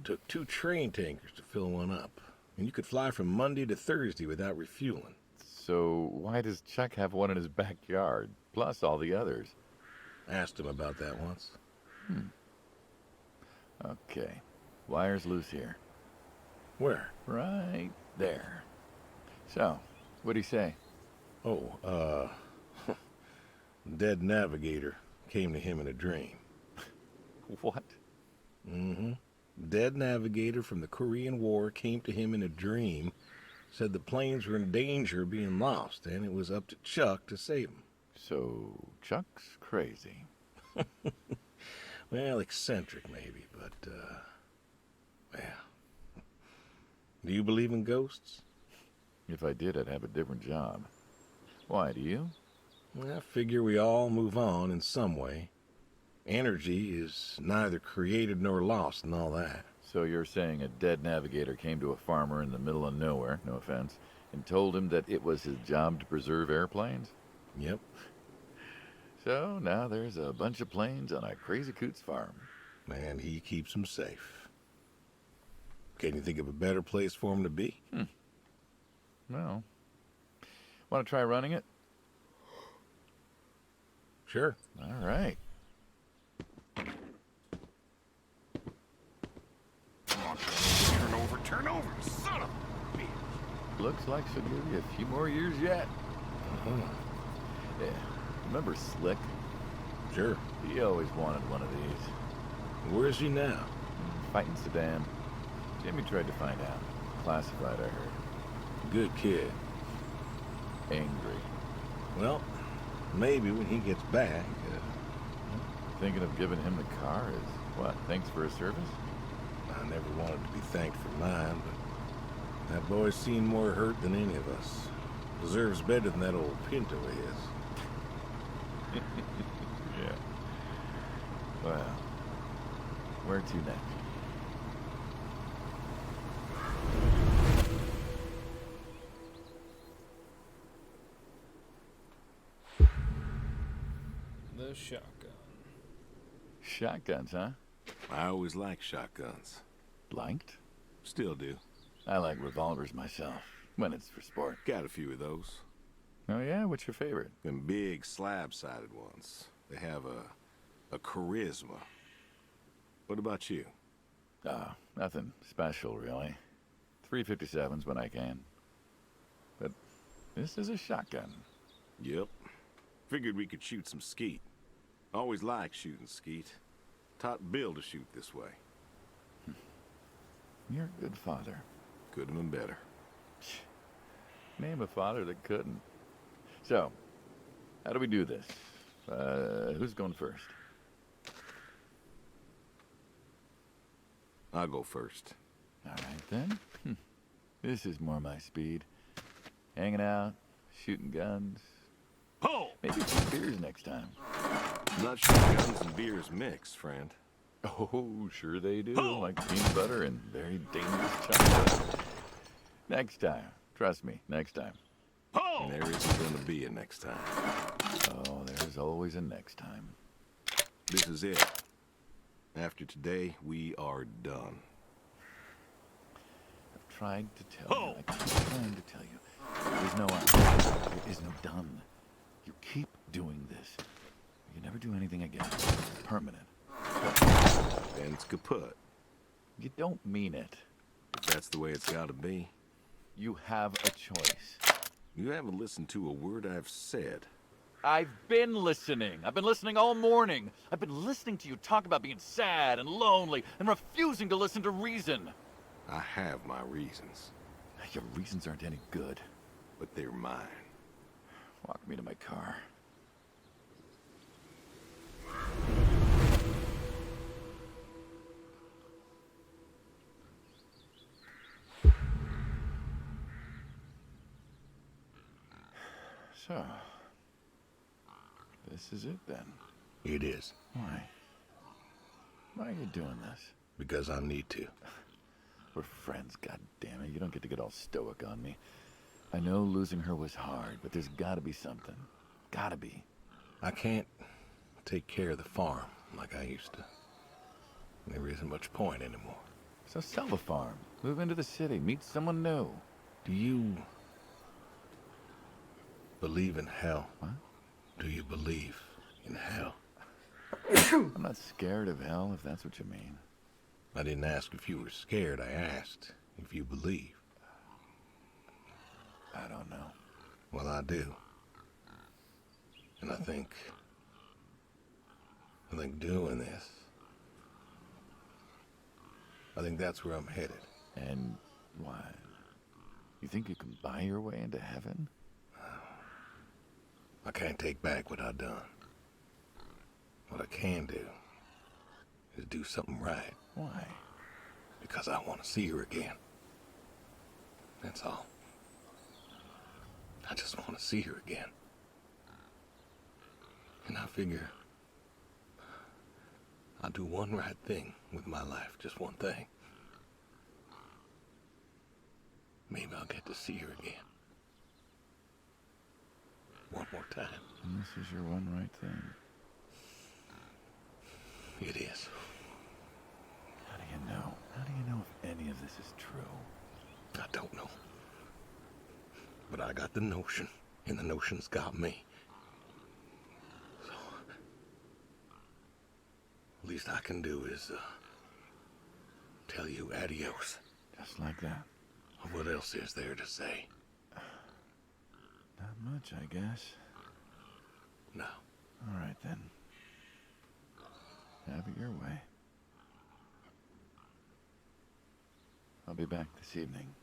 Took 2 train tankers to fill one up. And you could fly from Monday to Thursday without refueling. So why does Chuck have one in his backyard, plus all the others? Asked him about that once. Okay. Wire's loose here. Where? Right there. So, what'd he say? Oh, dead navigator came to him in a dream. What? Mm-hmm. Dead navigator from the Korean War came to him in a dream, said the planes were in danger of being lost, and it was up to Chuck to save them. So, Chuck's crazy. Well, eccentric maybe, but, well. Do you believe in ghosts? If I did, I'd have a different job. Why, do you? I figure we all move on in some way. Energy is neither created nor lost and all that. So you're saying a dead navigator came to a farmer in the middle of nowhere, no offense, and told him that it was his job to preserve airplanes? Yep. So now there's a bunch of planes on a crazy coot's farm. And he keeps them safe. Can you think of a better place for him to be? Well, want to try running it? Sure. All right. Turn over, son of a bitch. Looks like she'll give you a few more years yet. Yeah. Remember Slick? Sure. He always wanted one of these. Where is he now? Fighting Saddam. Jimmy tried to find out. Classified, I heard. Good kid. Angry. Well, maybe when he gets back. Thinking of giving him the car is, what, thanks for his service? I never wanted to be thanked for mine, but that boy's seen more hurt than any of us. Deserves better than that old Pinto is. Yeah. Well, where to next? The shotgun. Shotguns, huh? I always liked shotguns. Liked? Still do. I like revolvers myself, when it's for sport. Got a few of those. Oh yeah? What's your favorite? Them big slab-sided ones. They have a charisma. What about you? Nothing special, really. 357s when I can. But this is a shotgun. Yep. Figured we could shoot some skeet. Always liked shooting skeet. Taught Bill to shoot this way. You're a good father. Could have been better. Name a father that couldn't. So, how do we do this? Who's going first? I'll go first. All right, then. This is more my speed. Hanging out, shooting guns. Pull! Maybe some beers next time. I'm not sure guns and beers mix, friend. Oh, sure they do. Like peanut butter and very dangerous chocolate. Next time. Trust me, next time. And there isn't going to be a next time. Oh, there's always a next time. This is it. After today, we are done. I've tried to tell you. I keep trying to tell you. There is no there is no done. You keep doing this. You never do anything again. Permanent. And it's kaput. You don't mean it. If that's the way it's got to be. You have a choice. You haven't listened to a word I've said. I've been listening. I've been listening all morning. I've been listening to you talk about being sad and lonely and refusing to listen to reason. I have my reasons. Your reasons aren't any good. But they're mine. Walk me to my car. So, this is it then. It is. Why? Why are you doing this? Because I need to. We're friends, goddammit. You don't get to get all stoic on me. I know losing her was hard, but there's gotta be something. Gotta be. I can't take care of the farm like I used to. There isn't much point anymore. So sell the farm. Move into the city. Meet someone new. Do you believe in hell? What? Do you believe in hell? I'm not scared of hell, if that's what you mean. I didn't ask if you were scared. I asked if you believe. I don't know. Well, I do. And I think doing this, I think that's where I'm headed. And why? You think you can buy your way into heaven? I can't take back what I've done. What I can do is do something right. Why? Because I want to see her again. That's all. I just want to see her again. And I figure I'll do one right thing with my life, just one thing. Maybe I'll get to see her again. One more time. And this is your one right thing. It is. How do you know? How do you know if any of this is true? I don't know. But I got the notion, and the notion's got me. So, least I can do is tell you adios. Just like that. What else is there to say? Not much, I guess. No. All right, then. Have it your way. I'll be back this evening.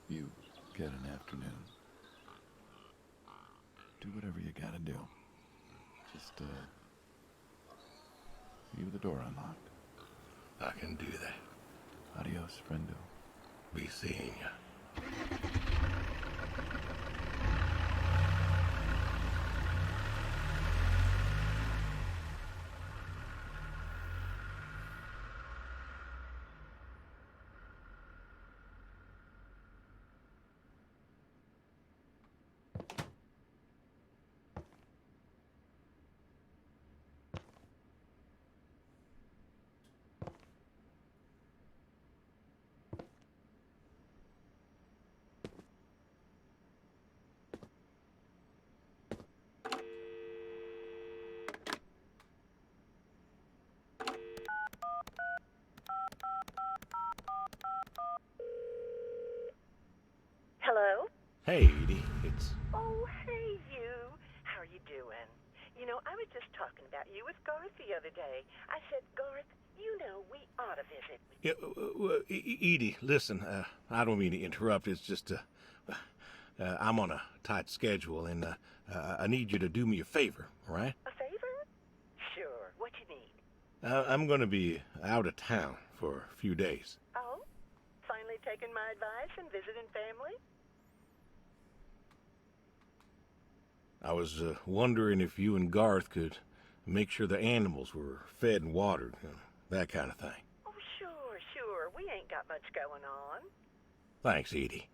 You get an afternoon. Do whatever you gotta do. Just, leave the door unlocked. I can do that. Adios, friendo. Be seeing ya. Hello? Hey, Edie. It's... Oh, hey, you. How are you doing? You know, I was just talking about you with Garth the other day. I said, Garth, you know, we ought to visit. Yeah, Edie, listen, I don't mean to interrupt. It's just, I'm on a tight schedule, and I need you to do me a favor, all right? A favor? Sure. What you need? I'm going to be out of town for a few days. Oh? Finally taking my advice and visiting family? I was wondering if you and Garth could make sure the animals were fed and watered, you know, that kind of thing. Oh, sure, sure. We ain't got much going on. Thanks, Edie.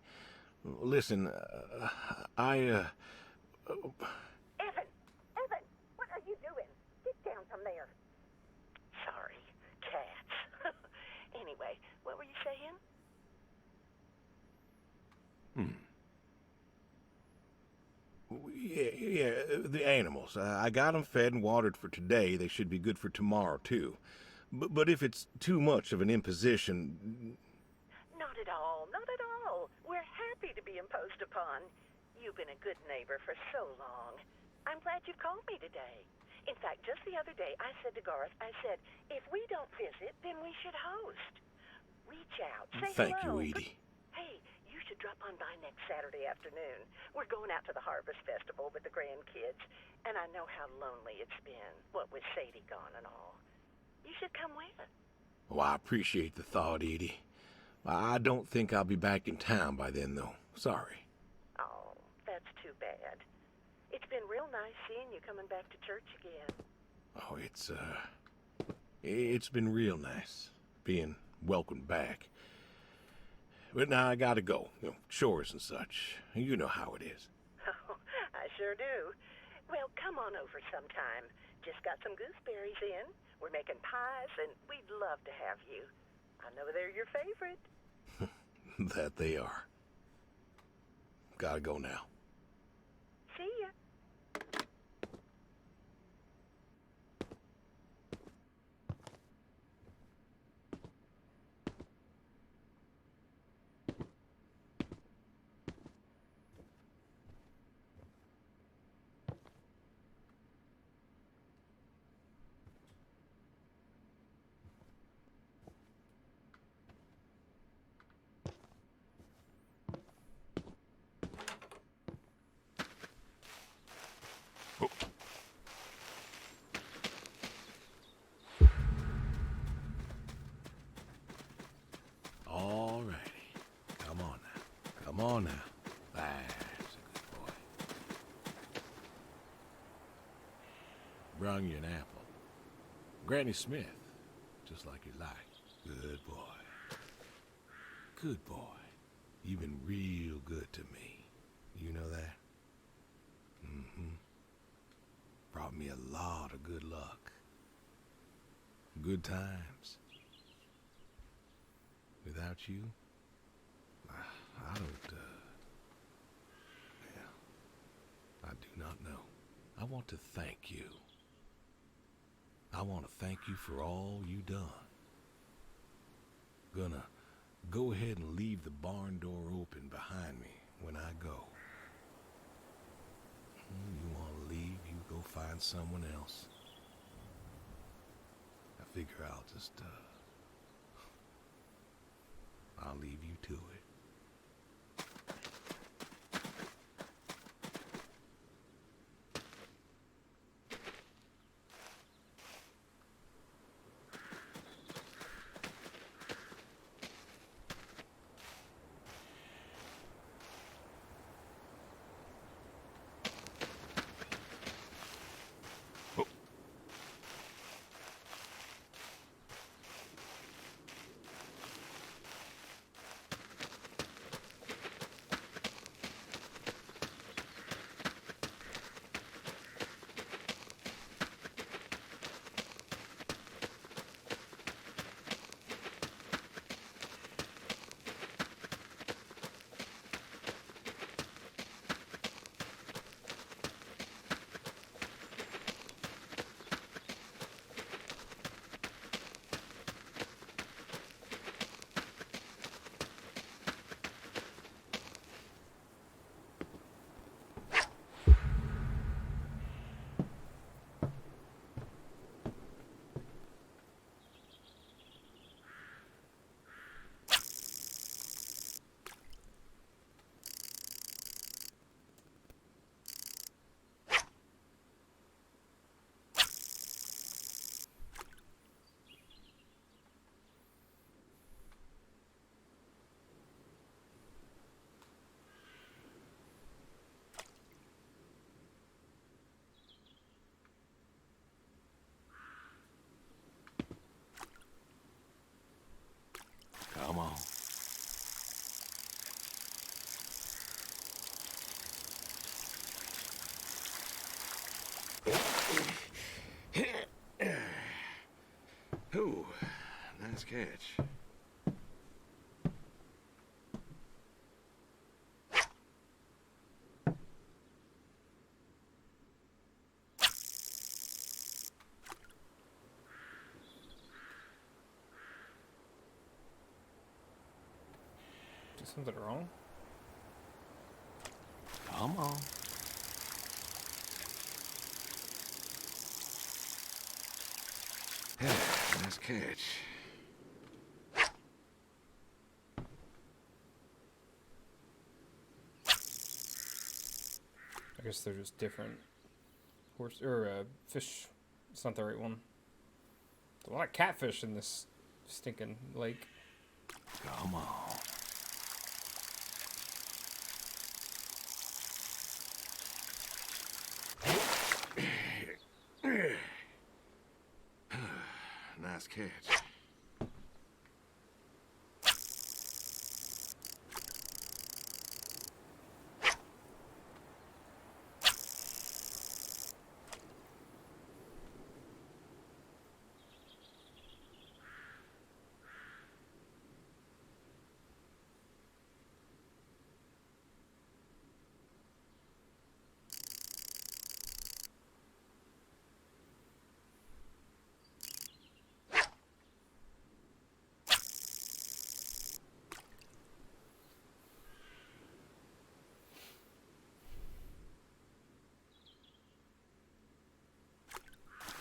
Listen, Evan! Evan! What are you doing? Get down from there. Sorry. Cats. Anyway, what were you saying? Yeah, the animals. I got them fed and watered for today. They should be good for tomorrow, too. But if it's too much of an imposition... Not at all, not at all. We're happy to be imposed upon. You've been a good neighbor for so long. I'm glad you called me today. In fact, just the other day, I said to Garth, I said, if we don't visit, then we should host. Reach out, say Thank hello. you, Edie. Hey, you should drop on by next Saturday afternoon. We're going out to the Harvest Festival with the grandkids, and I know how lonely it's been, what with Sadie gone and all. You should come with. Well, I appreciate the thought, Edie. I don't think I'll be back in town by then, though. Sorry. Oh, that's too bad. It's been real nice seeing you coming back to church again. Oh, it's been real nice being welcomed back. But now I gotta go. Chores and such. You know how it is. Oh, I sure do. Well, come on over sometime. Just got some gooseberries in. We're making pies, and we'd love to have you. I know they're your favorite. That they are. Gotta go now. See ya. All righty. Come on now. Come on now. That's a good boy. Brung you an apple. Granny Smith, just like you like. Good boy. Good boy. You've been real good to me. You know that? Mm-hmm. Brought me a lot of good luck. Good times. Without you, I don't, I do not know. I want to thank you. I want to thank you for all you done. Gonna go ahead and leave the barn door open behind me when I go. You want to leave, you go find someone else. I figure I'll just, I'll leave you to it. Come on. Ooh, nice catch. Is something wrong? Come on. Nice catch. guess they're just different. Horse or fish. It's not the right one. There's a lot of catfish in this stinking lake. Come on. Nice catch.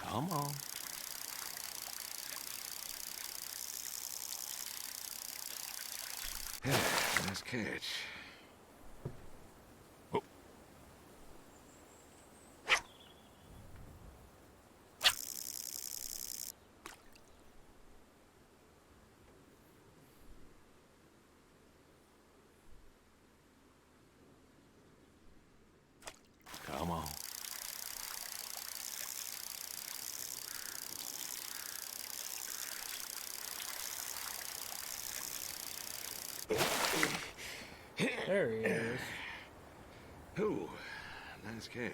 Come on. Nice catch. Oh. Come on. There he is. Ooh, nice catch.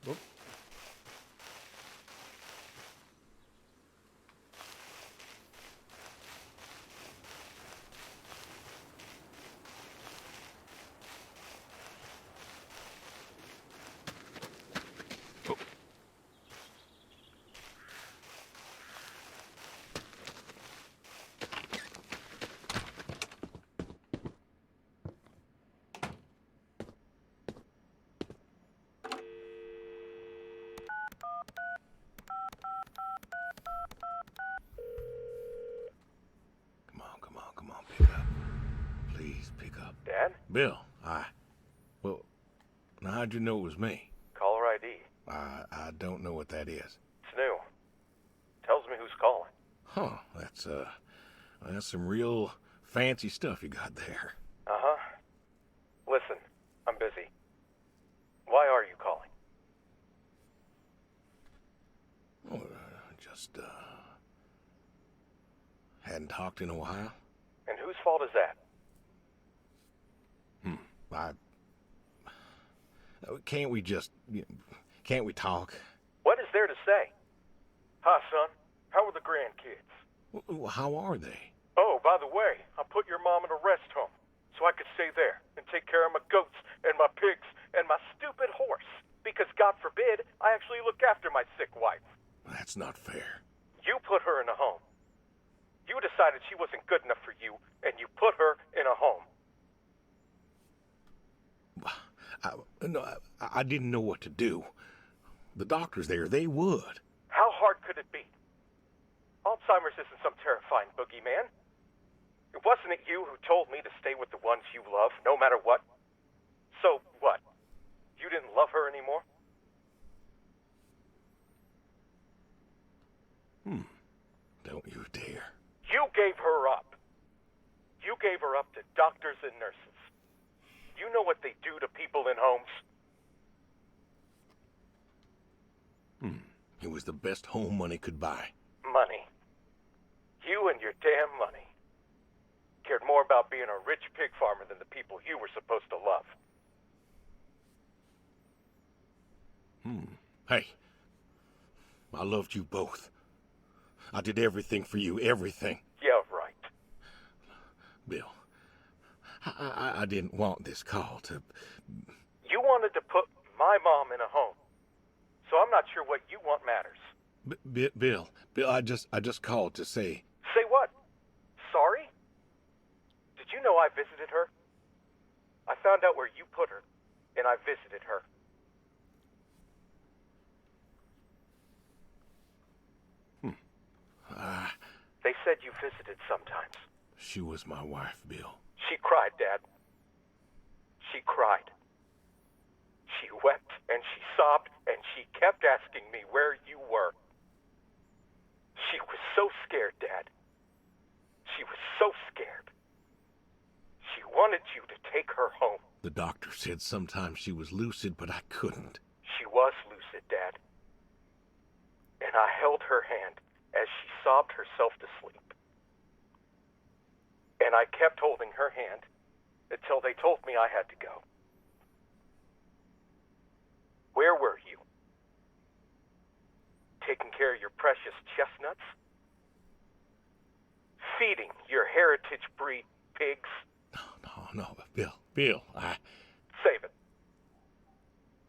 Whoop. Come on, pick up. Please pick up. Dad? Bill, well, now how'd you know it was me? Caller ID. I don't know what that is. It's new. Tells me who's calling. Huh, that's some real fancy stuff you got there. Uh-huh. Listen, I'm busy. Why are you calling? Well, just, hadn't talked in a while. And whose fault is that? Can't we talk? What is there to say? Hi, son. How are the grandkids? How are they? Oh, by the way, I put your mom in a rest home so I could stay there and take care of my goats and my pigs and my stupid horse. Because God forbid, I actually look after my sick wife. That's not fair. You put her in a home. You decided she wasn't good enough for you, and you put her in a home. I didn't know what to do. The doctors there, they would. How hard could it be? Alzheimer's isn't some terrifying boogeyman. Wasn't it you who told me to stay with the ones you love, no matter what? So, what? You didn't love her anymore? Don't you dare. You gave her up. You gave her up to doctors and nurses. You know what they do to people in homes? It was the best home money could buy. Money. You and your damn money. Cared more about being a rich pig farmer than the people you were supposed to love. Hey, I loved you both. I did everything for you, everything. Yeah, right. Bill, I didn't want this call to wanted to put my mom in a home. So I'm not sure what you want matters. Bill, I just called to say. Say what? Sorry? Did you know I visited her? I found out where you put her, and I visited her. They said you visited sometimes. She was my wife, Bill. She cried, Dad. She cried. She wept and she sobbed and she kept asking me where you were. She was so scared, Dad. She was so scared. She wanted you to take her home. The doctor said sometimes she was lucid, but I couldn't. She was lucid, Dad. And I held her hand as she sobbed herself to sleep. And I kept holding her hand until they told me I had to go. Where were you? Taking care of your precious chestnuts? Feeding your heritage breed pigs? No, Bill, Save it.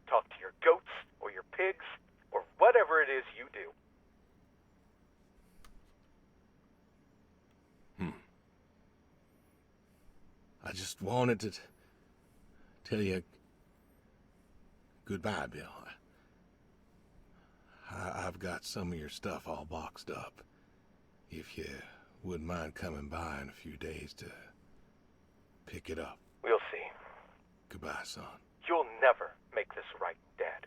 Talk to your goats or your pigs or whatever it is you do. I just wanted to tell you goodbye, Bill. I've got some of your stuff all boxed up. If you wouldn't mind coming by in a few days to pick it up. We'll see. Goodbye, son. You'll never make this right, Dad.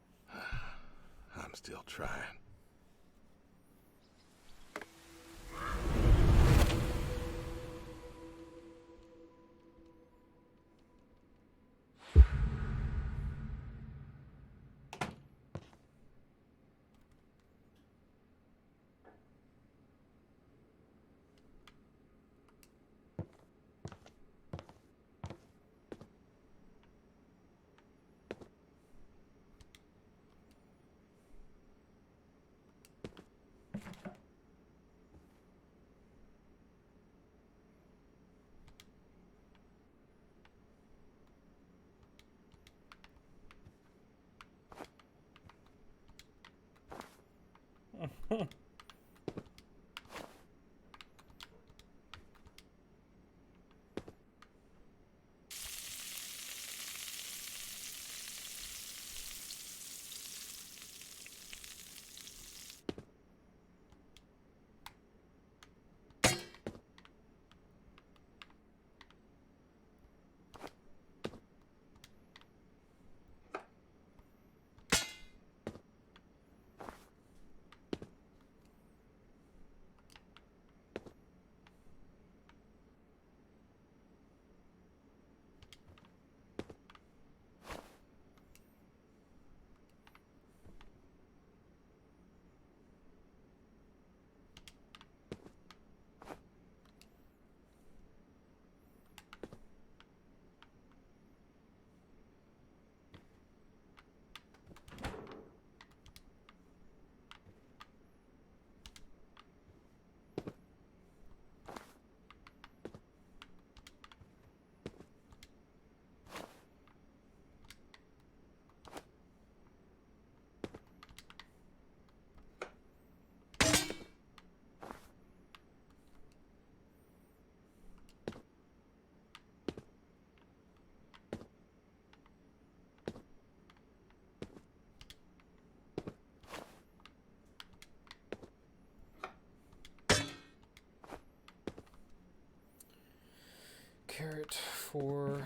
I'm still trying. Carrot for...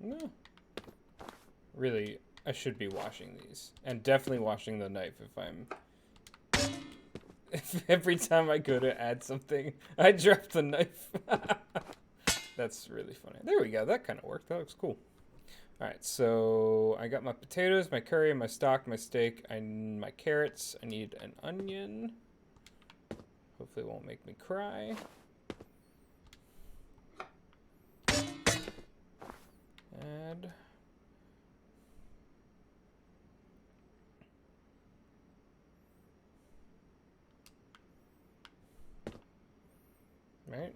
No. Really, I should be washing these. And definitely washing the knife if I'm... If every time I go to add something, I drop the knife. That's really funny. There we go. That kind of worked. That looks cool. Alright, so I got my potatoes, my curry, my stock, my steak, and my carrots. I need an onion. Hopefully it won't make me cry. Add. Right.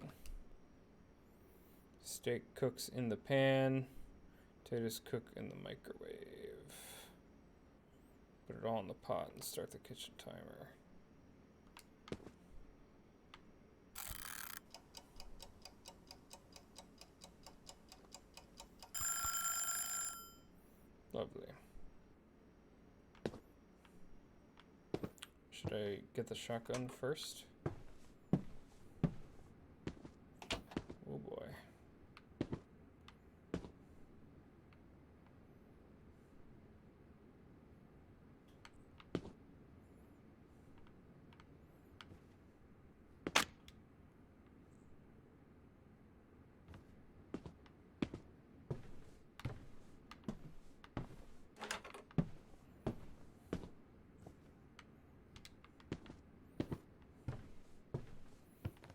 Steak cooks in the pan. Potatoes cook in the microwave. Put it all in the pot and start the kitchen timer. Lovely. Should I get the shotgun first? Oh boy.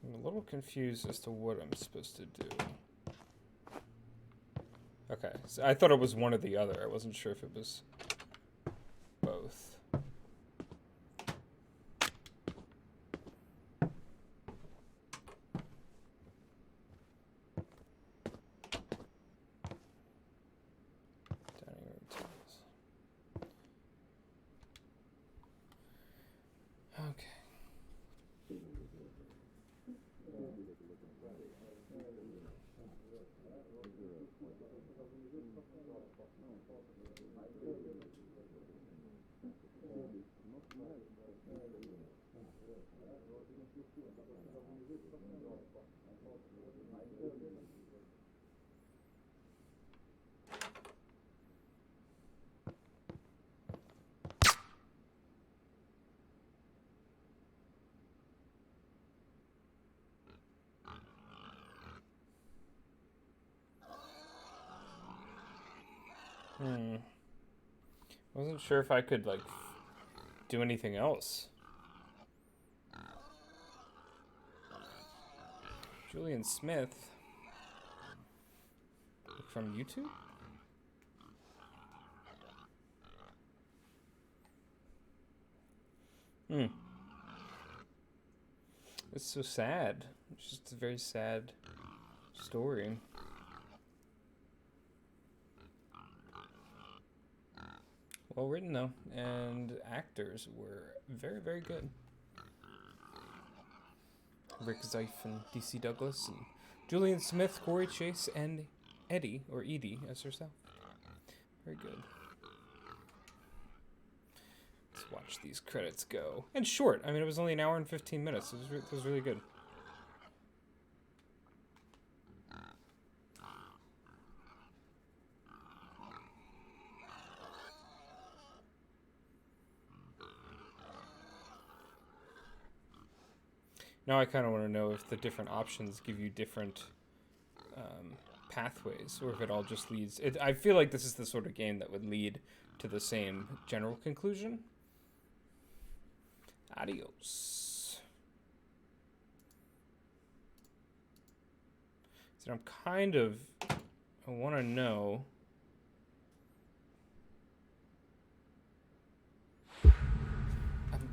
I'm a little confused as to what I'm supposed to do. Okay, so I thought it was one or the other. I wasn't sure if it was both. Dining room tables. Okay. Wasn't sure if I could, like, do anything else. Julian Smith. From YouTube? It's so sad. It's just a very sad story. Well written though, and actors were very, very good. Rick Zeif and DC Douglas, and Julian Smith, Corey Chase, and Eddie, or Edie, as herself. Very good. Let's watch these credits go. And short. I mean, it was only an hour and 15 minutes. It was really good. Now I kind of want to know if the different options give you different pathways, or if it all just leads... I feel like this is the sort of game that would lead to the same general conclusion. Adios. So I'm kind of... I want to know...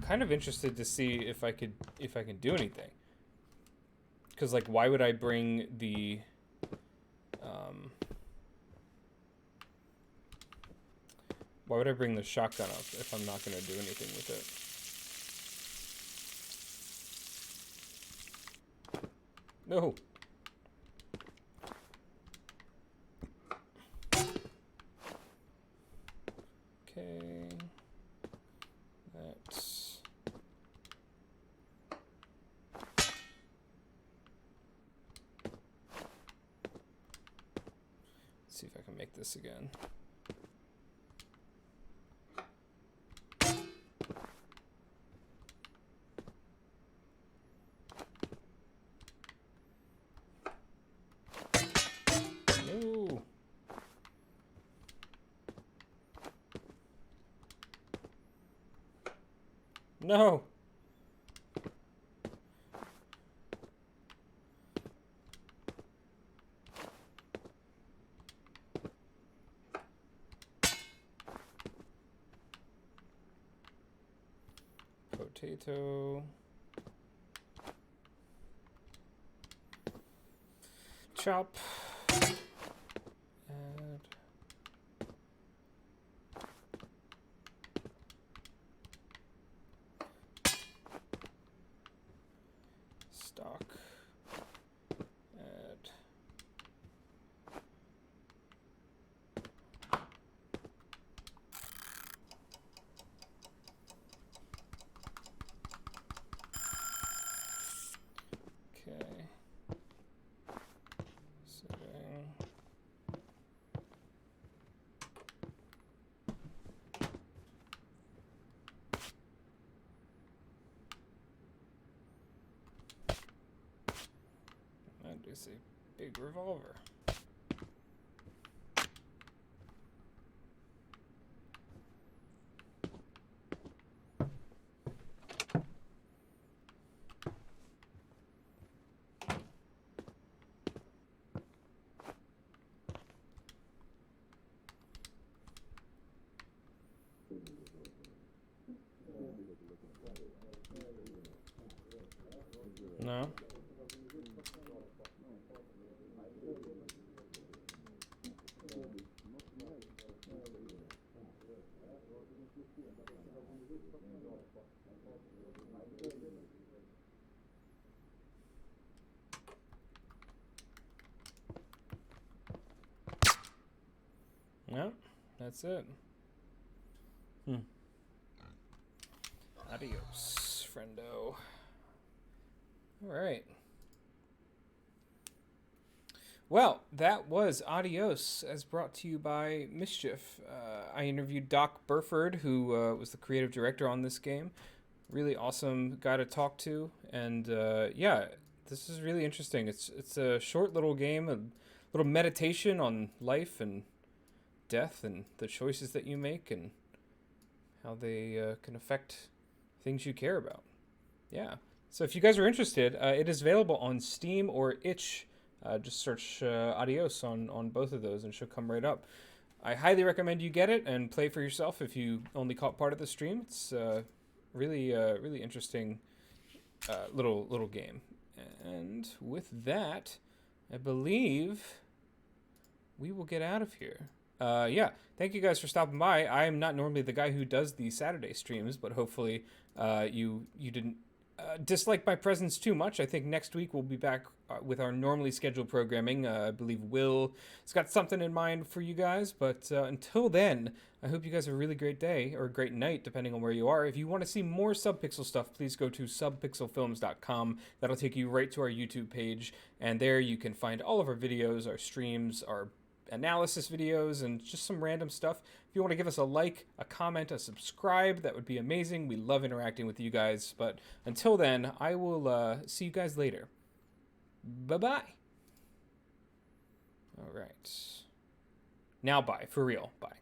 kind of interested to see if I can do anything, because like why would I bring the shotgun up if I'm not going to do anything with it? No. Okay. That's... see if I can make this again. No. No. Potato. Chop. Add. Stock. Add. Okay. Setting. That is a big revolver. No. No, that's it. Adios, friendo. All right. Well, that was Adios, as brought to you by Mischief. I interviewed Doc Burford, who was the creative director on this game. Really awesome guy to talk to, and yeah, this is really interesting. It's a short little game, a little meditation on life and death and the choices that you make and how they can affect things you care about. Yeah. So if you guys are interested, it is available on Steam or itch. Just search Adios on both of those and it should come right up. I highly recommend you get it and play for yourself if you only caught part of the stream. It's really interesting little game. And with that, I believe we will get out of here. Yeah, thank you guys for stopping by. I am not normally the guy who does the Saturday streams, but hopefully you didn't dislike my presence too much. I think next week we'll be back with our normally scheduled programming. I believe Will has got something in mind for you guys, but until then, I hope you guys have a really great day, or a great night, depending on where you are. If you want to see more Subpixel stuff, please go to subpixelfilms.com. That'll take you right to our YouTube page, and there you can find all of our videos, our streams, our analysis videos, and just some random stuff. If you want to give us a like, a comment, a subscribe, that would be amazing. We love interacting with you guys. But until then, I will see you guys later. Bye-bye. All right. Now bye. For real. Bye.